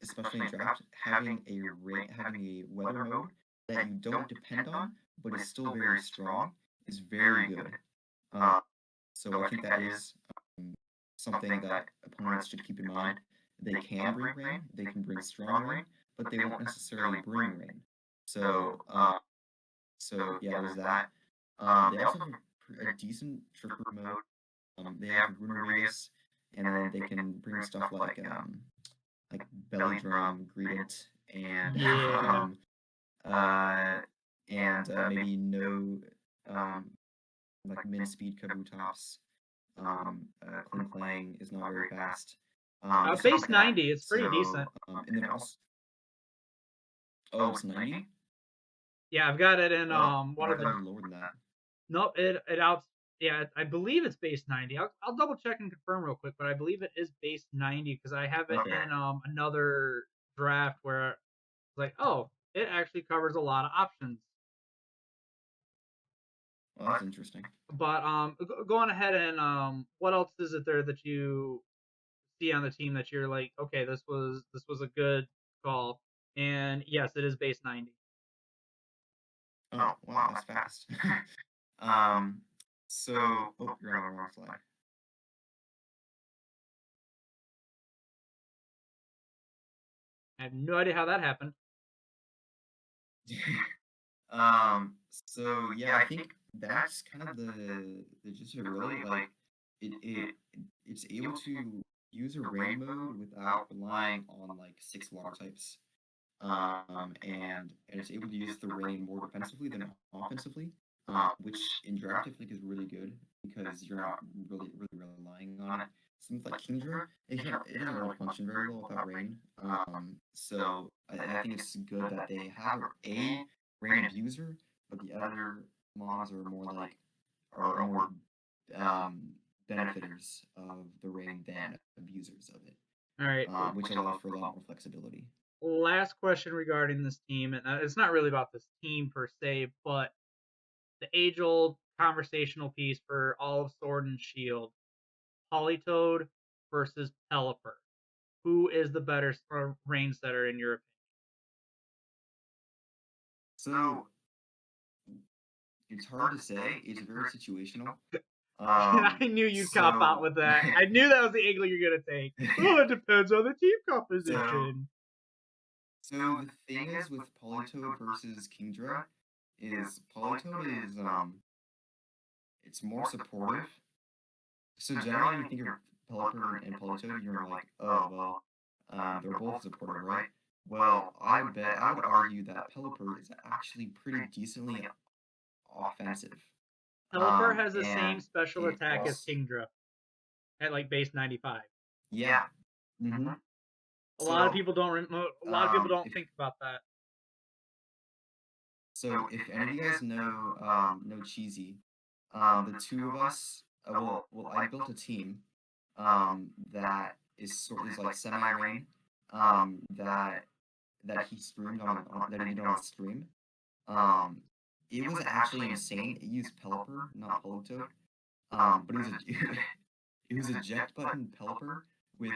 Especially in draft, having a weather mode that you don't depend on, but is still very strong, is very good. Uh, so I think that is um, something that opponents should keep in mind. They can bring rain, they can bring strong rain, but they won't necessarily bring rain. So, yeah, there's that. They also have a decent trickery mode. They have Runer Race, and then they can bring stuff like Belly Drum, Greedent, and
Yeah.
uh, maybe no um, like min speed Kabutops. Kling Klang is not very fast. Stuff
Base
like that.
90, it's pretty
So
decent.
and then also, oh, it's 90.
Yeah, I've got it in
Oh,
one
I
of
thought it
the.
was lower than that.
Nope, it out. Yeah, I believe it's base 90. I'll double check and confirm real quick, but I believe it is base 90 because I have it
Okay,
in another draft where it's like, oh, it actually covers a lot of options.
well, that's interesting.
But going ahead and what else is it there that you see on the team that you're like, okay, this was a good call, and yes, it is base 90.
Oh, wow, that's fast. um, so, oh, you're on the wrong slide.
I have no idea how that happened.
So yeah, I think that's kind of the gist of it really. Like it's able to use a rain mode without relying on like 6 water types. And it's able to use the rain more defensively than offensively. Which in draft I think is really good because you're not really relying on it. Something like Kingdra, it doesn't really function very well without rain. So I think it's good that they have a rain abuser, but the other mons are more like are more um, benefiters of the rain than abusers of it,
All right.
which allows for a lot more flexibility.
Last question regarding this team, and it's not really about this team per se, but the age-old conversational piece for all of Sword and Shield: Politoed versus Pelipper. Who is the better range setter in your
So it's hard to say. It's very situational.
opinion? I knew you'd cop out
So
with that. I knew that was the angle you're gonna take. Oh, it depends on the team
so
composition.
so the thing is with Politoed versus Kingdra is Politoed is it's more supportive. So generally when you think of Pelipper and Politoed, you're like, oh well, they're both supportive, right? Well, I would argue that Pelipper is actually pretty decently offensive.
Pelipper has the same
And
special
it
attack as
also,
Kingdra at like base 95.
yeah. Mm-hmm.
A lot of
So,
people don't. A lot of people don't
if
think about that.
if any of you guys know Cheesy, the two of us, I built a team, that is like semi-rain, that he streamed that he did on stream. Um, it was actually insane. It used Pelipper, not Politoed. But it was a it was a eject button Pelipper with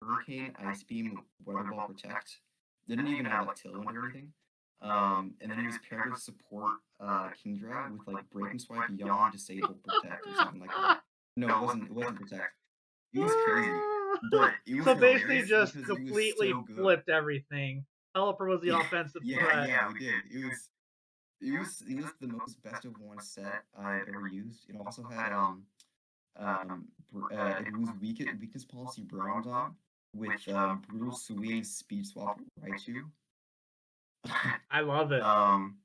Hurricane, Ice Beam, Weather Ball Protect. Didn't even have like Tailwind or anything. And then he was paired with support Kingdra with like break and swipe, yawn, disable, protect, or something like that. No, it wasn't protect. It was crazy, but it was
So basically,
hilarious
just
because it was
completely
so good.
flipped everything. Pelipper was the
Yeah,
offensive
yeah,
threat.
yeah, we did. It was the most best of one set I've ever used. It also had it was weakness policy Brawndon with brutal swing speed swap Raichu.
I love it.
um,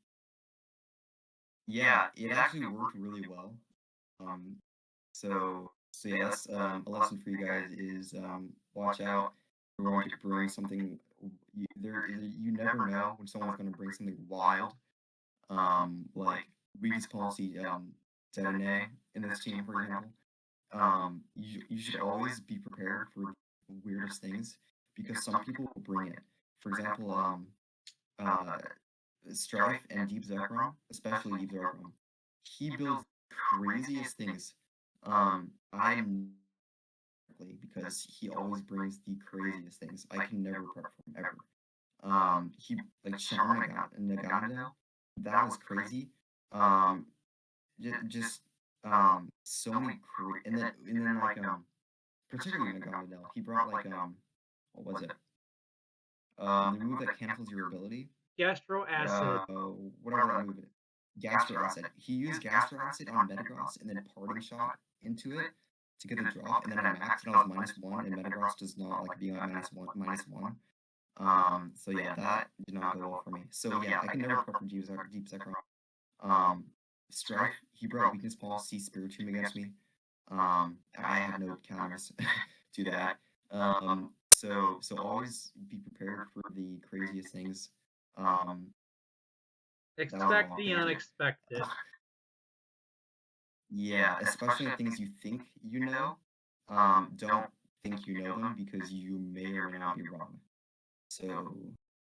yeah, it actually worked really well. Um, so yeah, that's a lesson for you guys is watch out. We're going to bring something. You never know when someone's going to bring something wild. Like weakness policy Dedenne in this team, for example. You should always be prepared for the weirdest things because some people will bring it. For example, uh, Strife and Deep Zekrom, especially Deep Zekrom, he builds craziest things. I'm because he always brings the craziest things. I can never prep for him ever. He like Charm Nagano, that was crazy. Um, just so many and then like particularly Nagano, he brought like what was it? The move that cancels your ability.
Gastro acid.
Uh, whatever that move is. Gastro Acid. He used Gastro Acid on Metagross and then Parting Shot into it to get the drop, and then I maxed it on -1, and Metagross does not like being at -1. So yeah, that did not go well for me. So yeah, I can never prep for Deep Zekrom. Um, Strife, he brought Weakness Policy Spiritomb against me. I had no counters to that. So always be prepared for the craziest things. Um, that was a
Expect
long
the
tangent.
unexpected.
Yeah, especially the things you think you know. Don't think you know them because you may or may not be wrong. So,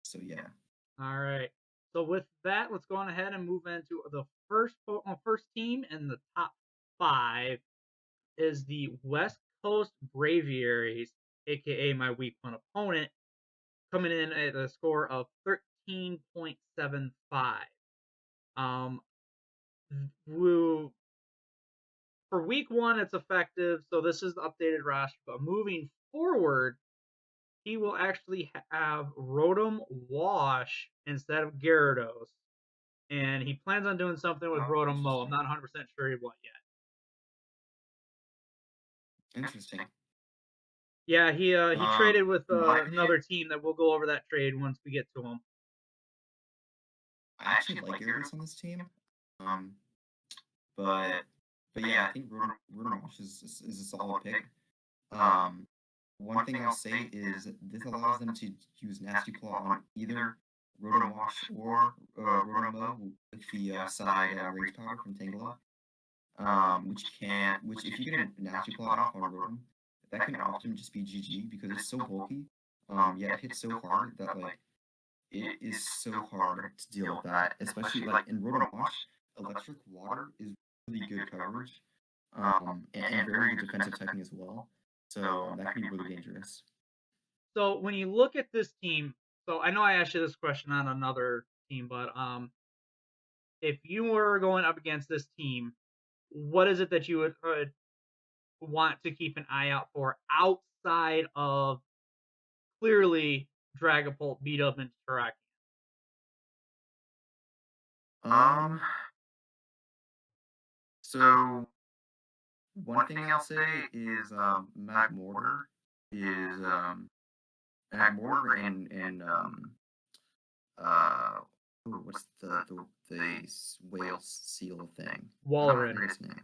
so yeah.
All right. So with that, let's go on ahead and move into the first team in the top five is the West Coast Braviaries, aka my week one opponent, coming in at a score of 13.75. Um, woo, for week one, it's effective, so this is the updated roster. But moving forward, he will actually have Rotom Wash instead of Gyarados, and he plans on doing something with
Oh,
Rotom Mo. I'm
interesting.
not 100% sure what yet.
Interesting.
Yeah, he traded with
In my opinion,
another team that we'll go over that trade once we get to him.
I actually like Gyarados on this team. Um, but but yeah, I think Runawash is a solid pick. Um, one thing I'll say is this allows them to use Nasty Claw on either Rotowash or Rotomo with the side Rage Powder from Tangela. Which if you get a Nasty Claw off on Rotom, that can often just be GG because it's so bulky. Yeah, it hits so hard that like it is so hard to deal with that, especially like in Rotowash, Electric Water is really good coverage, and very good defensive typing as well. So that can be really dangerous.
So when you look at this team, so I know I asked you this question on another team, but if you were going up against this team, what is it that you would want to keep an eye out for outside of clearly Dragapult beat up into Terrakion?
Um, so one thing I'll say is is Magmortar and uh what's the whale seal thing? I
Walrein.
forget its name.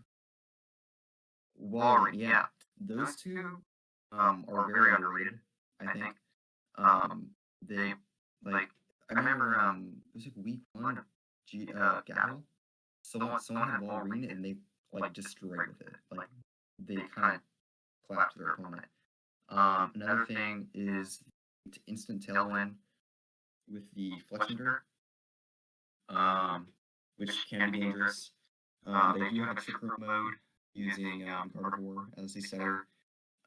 Walrus, yeah. Those two are very underrated, I think. Um they like I remember it was like week one of Gavel. Someone had Walreen and they like destroyed with it. Like they kind of collapsed their opponent. Another thing is to instant tailwind with the Fletchinder, um, which can be dangerous. They do have a trick room mode using Gardevoir as the setter.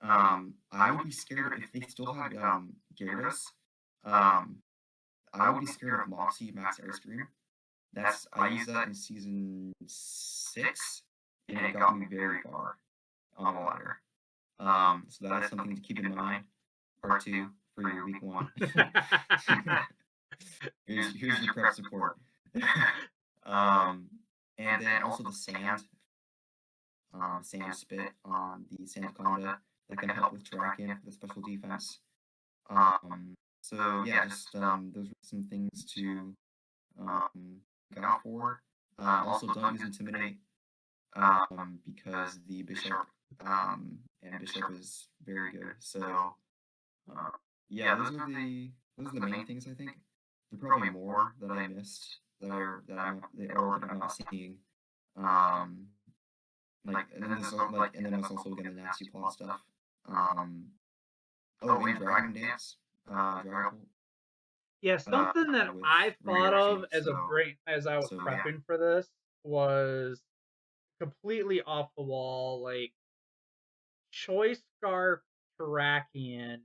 I would be scared if they still had Gyarados. Um, I would be scared of Moxie Max Airstream. I used that in season 6, and it got me very far on the ladder. So that is something to keep in mind. Part 2 for your week 1. here's your prep support. And then also the sand spit on the Sandaconda that can help with tracking for the special defense. So yeah, just those were some things to look out for. Also, don't use Intimidate because the Bishop and Bishop is very good. So yeah, those are the main things I think. There are probably more that I missed that I'm not seeing. And then there's also again the nasty plot stuff. And Dragon Dance, Dragon.
Yeah, something that I thought of as as I was prepping for this was completely off the wall, like choice scarf tracking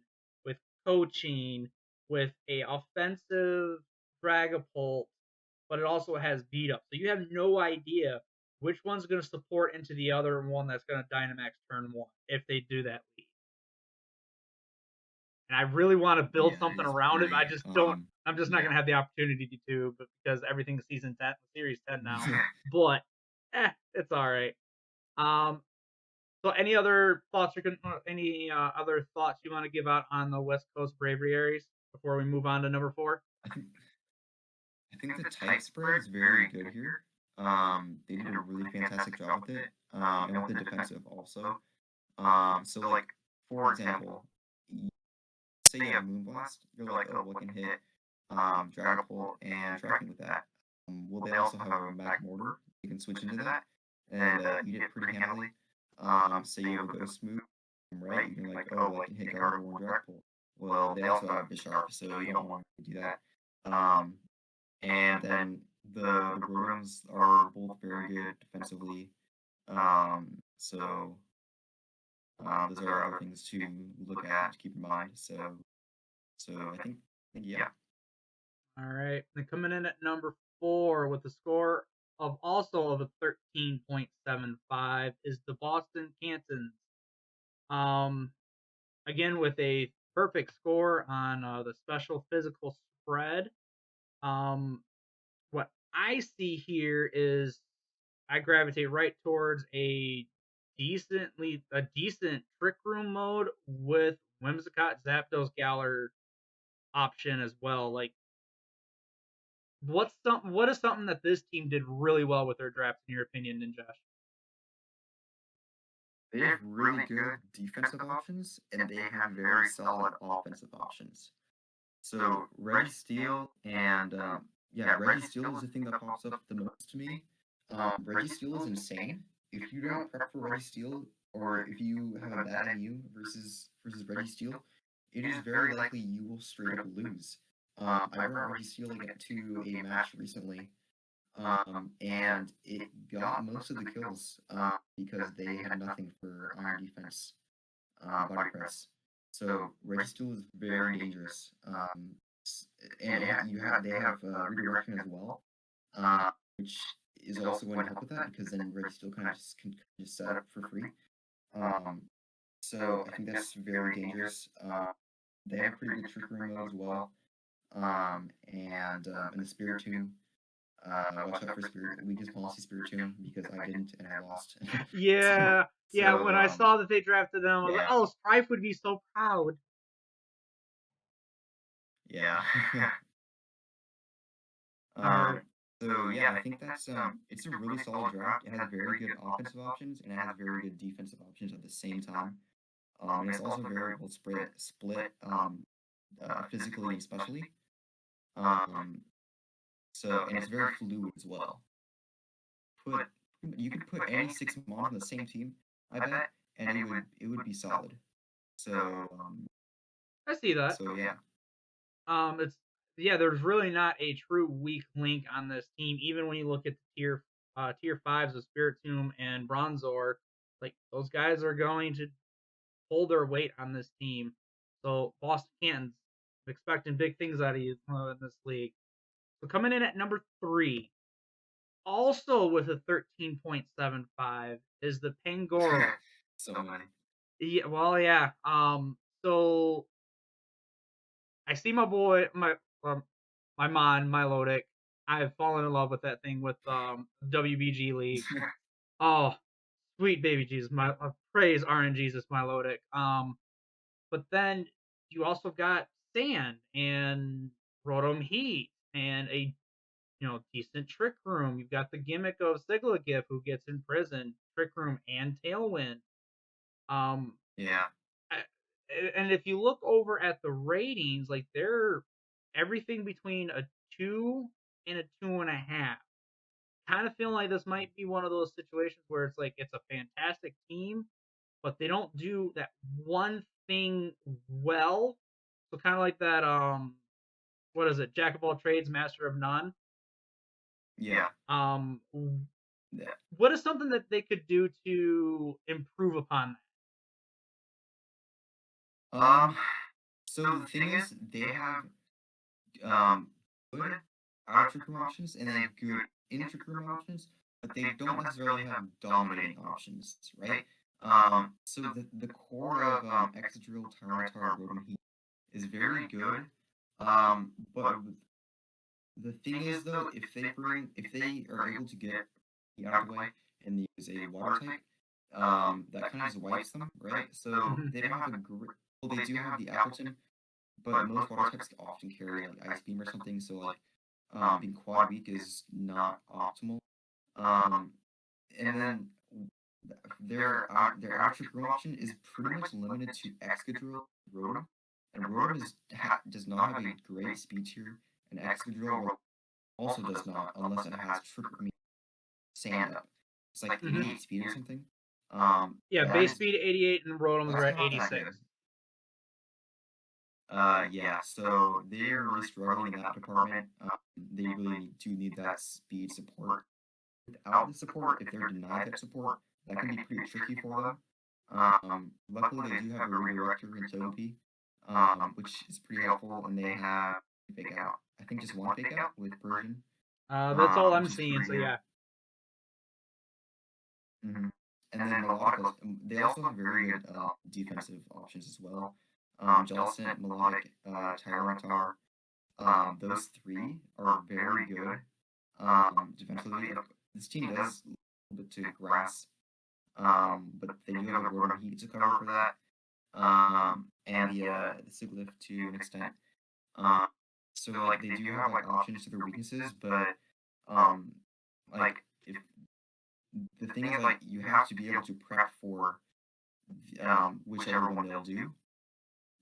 with coaching with a offensive Dragapult, but it also has beat up. So you have no idea which one's going to support into the other one that's going to Dynamax turn 1 if they do that lead. And I really want to build something around it. I just don't. I'm just not going to have the opportunity to, but because everything's season 10, series 10 now. But it's all right. So any other thoughts other thoughts you want to give out on the West Coast Bravery Aries before we move on to number 4?
I think the type spread is very good here. They did a really fantastic job with it, and with the defensive also. So like for example, say you have Moonblast, you're like, oh, what can hit Dragapult and tracking with that? Well, they also have a Mag Mortar. You can switch into that, and eat it pretty handily. Say you have a Ghost move, right? You can like, oh, well, I can hit Gardevoir and Dragapult. Well, they also have Bisharp, so you don't want to do that. And then the Rotoms are both very good defensively. So those are other things to look at, to keep in mind. So I think yeah.
All right. And coming in at number 4 with a score of also of a 13.75 is the Boston Canttons. Again with a perfect score on the special physical spread. What I see here is I gravitate right towards a decent Trick Room mode with Whimsicott, Zapdos, Galar option as well. Like, what is something that this team did really well with their drafts in your opinion, Ninjosh?
They have really good defensive options, and they have very solid offensive options. So Registeel and Registeel is the thing that pops up the most to me. Registeel is insane. If you don't prep for Registeel, or if you have a bad MU versus Registeel, it is very likely you will straight up lose. I brought Registeel to a match recently, and it got most of the kills because they had nothing for Iron Defense body press. So Registeel is very dangerous. And they have redirection as well, which is also going to help with that because then Registeel kind of can just set up for free. So I think that's very dangerous. They have pretty good Trick Room mode as well. And the Spiritomb. Watch out for Spirit. We just policy Spiritomb because I didn't and I lost.
Yeah, when I saw that they drafted them, I was like, oh, Strife would be so proud.
Yeah. So yeah, I think that's it's a really solid draft. It has very good offensive options and it has very good defensive options at the same time. And it's also very well split physically and specially. So and it's very fluid as well. You could put any 6 Mon on the same team, I bet, and it would be solid. So
I see that.
So yeah.
There's really not a true weak link on this team. Even when you look at the tier 5s of Spiritomb and Bronzor, like those guys are going to hold their weight on this team. So Boston Cantons, expecting big things out of you in this league. So coming in at number 3, also with a 13.75, is the Pangoro.
So many.
Yeah, well, yeah. So I see my boy, um, my man, Milotic. I've fallen in love with that thing with WBG League. Oh, sweet baby Jesus, my praise RNGesus, Jesus, Milotic. But then you also got Sand and Rotom Heat and a decent Trick Room. You've got the gimmick of Siglagif who gets imprisoned, Trick Room and Tailwind. Um,
Yeah.
and if you look over at the ratings, like they're everything between a 2 and a 2.5. Kind of feeling like this might be one of those situations where it's like it's a fantastic team, but they don't do that one thing well. So kind of like that what is it? Jack of all trades, master of none.
Yeah.
Um
Yeah.
what is something that they could do to improve upon
Um, so the thing is, they have good outer room options and they have good inter room options, but they don't necessarily have dominating options, right? So the core of Excadrill, Tyranitar, Rotom Heat is very good. But the thing is though, if they are able to get the out of the way and they use a water type, that kind of just wipes them, right?
that?
So they don't have a great. Well, they do have the Appleton, but most water types often carry like Ice Beam or something. So like, being quad weak is not optimal. Um, and then their outer grow option is pretty much limited to Excadrill, Rotom, and Rotom does not have a great speed tier, and Excadrill also does not unless it has Sand up. It's like
Hmm.
88 speed or something.
Yeah,
That
base
is
speed 88 and Rotoms are
that's
at
not that
86.
good. Yeah, so they're really struggling in that department. They really do need that speed support. Without the support, if they're denied that support, that can be pretty tricky for them. Luckily, they do have a redirector in Togepi, which is pretty helpful, and they have fake out. I think just one fake out with Persian,
That's all I'm
which is
seeing.
pretty
So
good.
yeah.
And then Melodic, they also have very good defensive options as well. Jellicent, Melodic, Tyranitar, those three are very good defensively. Like, this team does a little bit to grass, but they do have a Rotom Heat to cover for that, and the Sigilyph to an extent. Um, so like they do have like options to their weaknesses, but um, like if the thing is like you have to be able to prep for whichever one they'll do,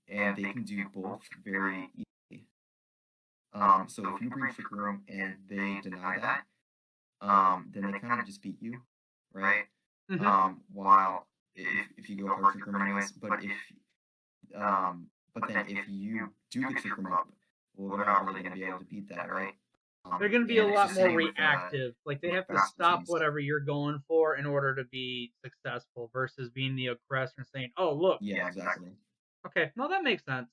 and they can do both very easily. So if you bring Trick Room and they deny that, then they kind of just beat you, right?
Hmm.
While if you go hard Trick Room anyways, but then if you do get Trick Room up, well, they're not really going to be able to beat that, right?
They're going to be a
And it's the
lot more
same with
reactive. Like they have to
fast
stop
teams.
whatever you're going for in order to be successful versus being the aggressor and saying, "Oh, look."
Yeah, exactly.
Okay, no, that makes sense.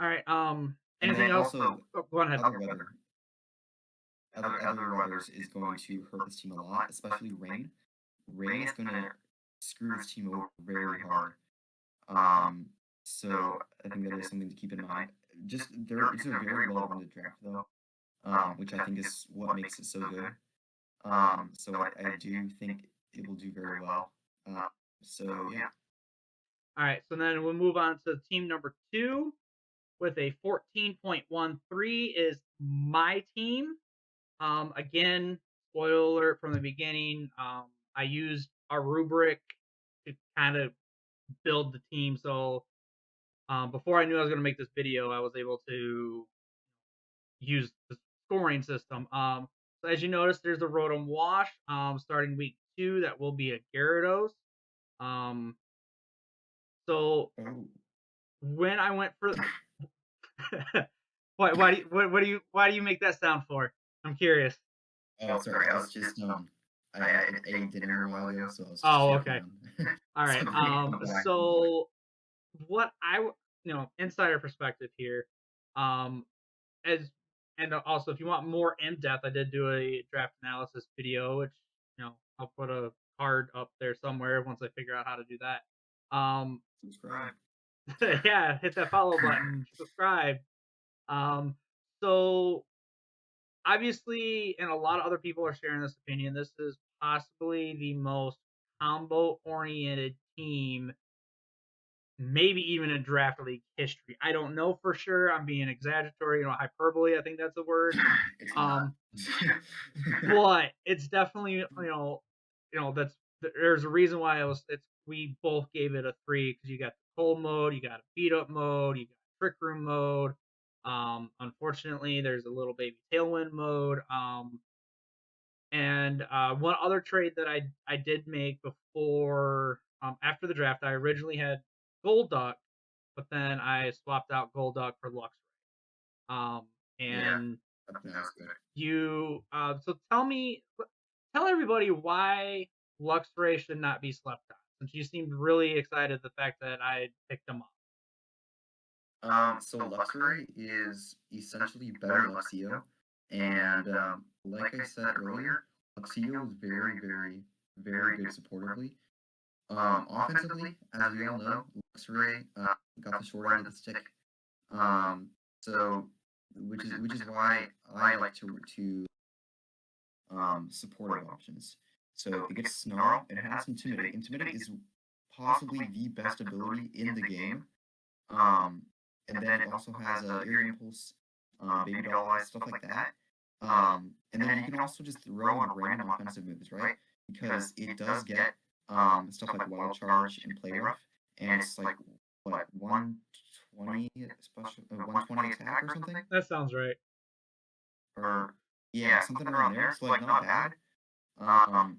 All right.
And
Anything
then
else?
also
Oh, go on ahead.
other weathers is going to hurt this team a lot, especially rain. Rain is going to screw this team over very hard. Um, so I think that is something to keep in mind. Just it's a very well-rounded draft though, which I think is what makes it so good. So I do think it will do very well. So yeah.
All right. So then we'll move on to team number 2 with a 14.13 is my team. Again, spoiler alert from the beginning. I used our rubric to kind of build the team. So before I knew I was going to make this video, I was able to use the scoring system. So as you notice, there's a Rotom Wash starting week 2 that will be a Gyarados. Um, so
Oh,
when I went for why do you make that sound for? I'm curious.
oh, sorry. I was just I ate dinner a while ago, so I was just
Oh,
choking
okay.
on
All right.
something on the back of my leg.
So what I insider perspective here. Um, as and also if you want more in depth, I did do a draft analysis video, which I'll put a card up there somewhere once I figure out how to do that.
Subscribe.
Yeah, hit that follow button, subscribe. Um, so obviously, and a lot of other people are sharing this opinion. This is possibly the most combo oriented team, maybe even in draft league history. I don't know for sure. I'm being exaggeratory, hyperbole. I think that's a word.
It's not.
Um, but it's definitely that's there's a reason why we both gave it a 3 because you got the cold mode, you got a beat up mode, you got trick room mode. Unfortunately, there's a little baby tailwind mode. And one other trade that I did make before after the draft, I originally had Golduck, but then I swapped out Golduck for Luxray.
Yeah,
And
that's good.
so tell everybody why Luxray should not be slept on, since you seemed really excited the fact that I picked him up.
So Luxray is essentially better Luxio, and like I said earlier, Luxio is very, very, very good supportively. Offensively, as we all know, Luxray got the short end of the stick. So which is why I like to supportive options. So it gets Snarl, it has Intimidate. Intimidate is possibly the best ability in the game. Um, and then it also has Erie Impulse, Baby Doll Eyes, stuff like that. And then you can also just throw on random offensive moves, right? Because it does get stuff like Wild Charge and Play Rough, and it's like what 120 special, 120 attack or something,
That sounds right.
or yeah, something around there. So like not bad. Um,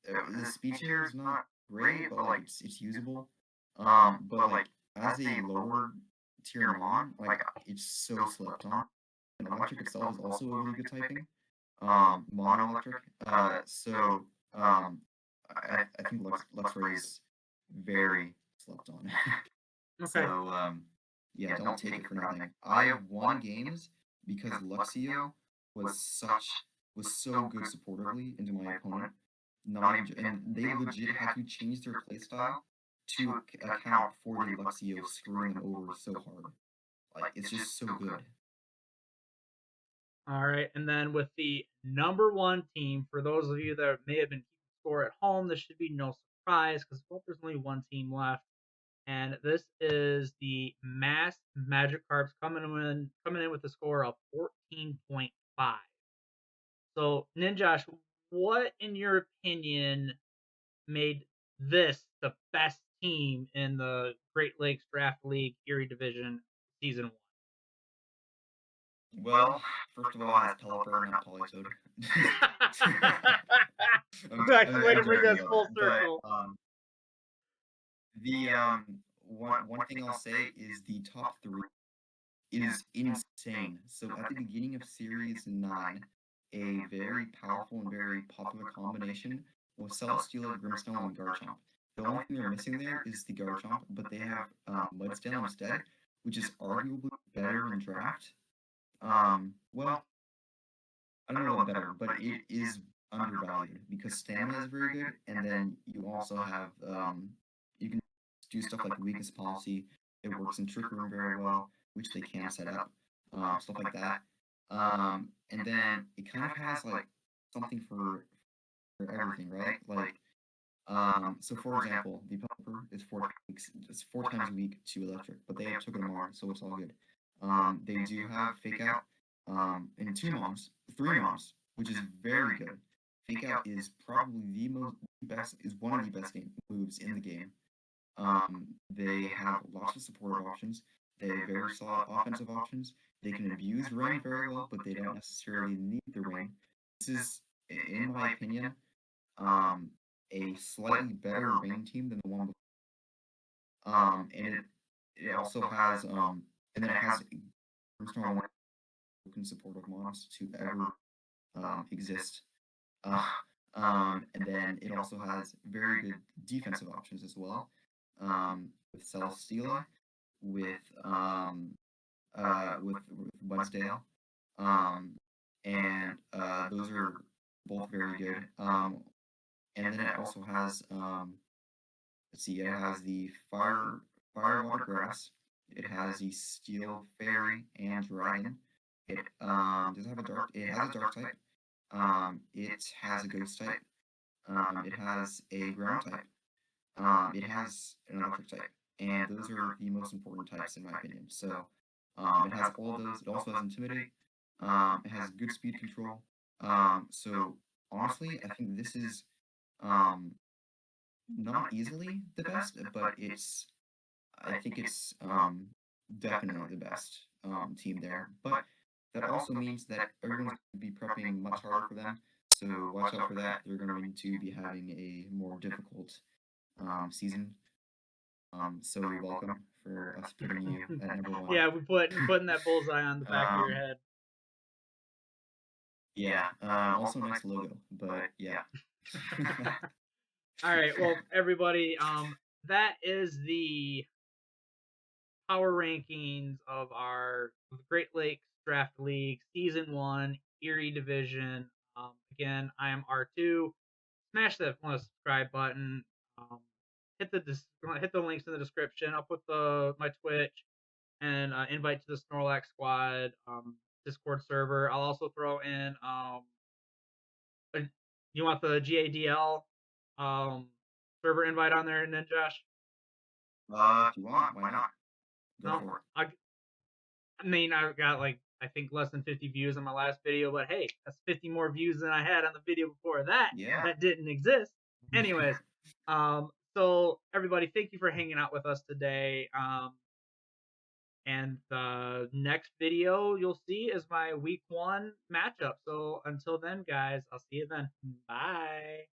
the speed share is not great, but like it's usable. But like as a lower tier mon, like it's so slept on. And electric itself is also a really good typing. Mono electric. So I think Luxray is very slept on.
Okay.
So yeah, don't take it for nothing. I have won games because Luxio was so good supportively into my opponent. Not even, and they legit had to change their playstyle to account for the Luxio screwing them over so hard. Like it's just so good.
All right. And then with the number one team, for those of you that may have been keeping score at home, this should be no surprise because there's only one team left. And this is the Mass Magikarps coming in with a score of 14.5. So, Ninjosh, what in your opinion made this the best team in the Great Lakes Draft League Erie Division Season 1?
Well, first of all, it has Pelipper, not Politoed.
Nice way to
I'm
bring
joking,
us full
but
circle.
the one thing I'll say is the top three is insane. So at the beginning of Series 9, a very powerful and very popular combination was Celesteela, Grimmsnarl, and Garchomp. The only thing they're missing there is the Garchomp, but they have Mudsdale instead, which is arguably better in draft. Well, I don't know about better, but it is undervalued because stamina is very good, and then you also have you can do stuff like weakness policy. It works in Trick Room very well, which they can set up, stuff like that. And then it kind of has like something for everything, right? Like, so for example, the Pelipper is it's 4 times a week to electric, but they took it tomorrow, so it's all good. They do have Fake Out, and 3 moms, which is very good. Fake Out is probably one of the best game moves in the game. They have lots of supportive options. They have very solid offensive options. They can abuse Rain very well, but they don't necessarily need the Rain. This is, in my opinion, a slightly better Rain team than the one before. And it also has and then it has one supportive mons to ever exist. And then it also has very good defensive options as well. With Celesteela, with Wednesdale, um, and those are both very good. And then it also has let's see, it has the fire water grass. It has the steel fairy and dragon. It does have a dark. It has a dark type. It has a ghost type. It has a ground type. It has an electric type, and those are the most important types in my opinion. So, it has all of those. It also has intimidate. It has good speed control. So honestly, I think this is um, not easily the best, but I think it's definitely the best team there. But that also means that everyone's going to be prepping much harder for them. So watch out for that. They're going to be having a more difficult season. So you're welcome for us putting you at number one.
Yeah, we putting that bullseye on the back of your
um,
head.
yeah. Also nice logo, but yeah.
All right, well, everybody, that is the power rankings of our Great Lakes Draft League Season 1 Erie Division. Again, I am R2. Smash that subscribe button. Um, hit the links in the description. I'll put my Twitch and invite to the Snorlax Squad Discord server. I'll also throw in you want the GADL server invite on there, and then Josh?
If you want, why not? Go
No,
for it.
I mean, I got like I think less than 50 views on my last video, but hey, that's 50 more views than I had on the video before that.
Yeah.
That didn't exist. Anyways, so everybody, thank you for hanging out with us today. And the next video you'll see is my week 1 matchup. So until then, guys, I'll see you then. Bye.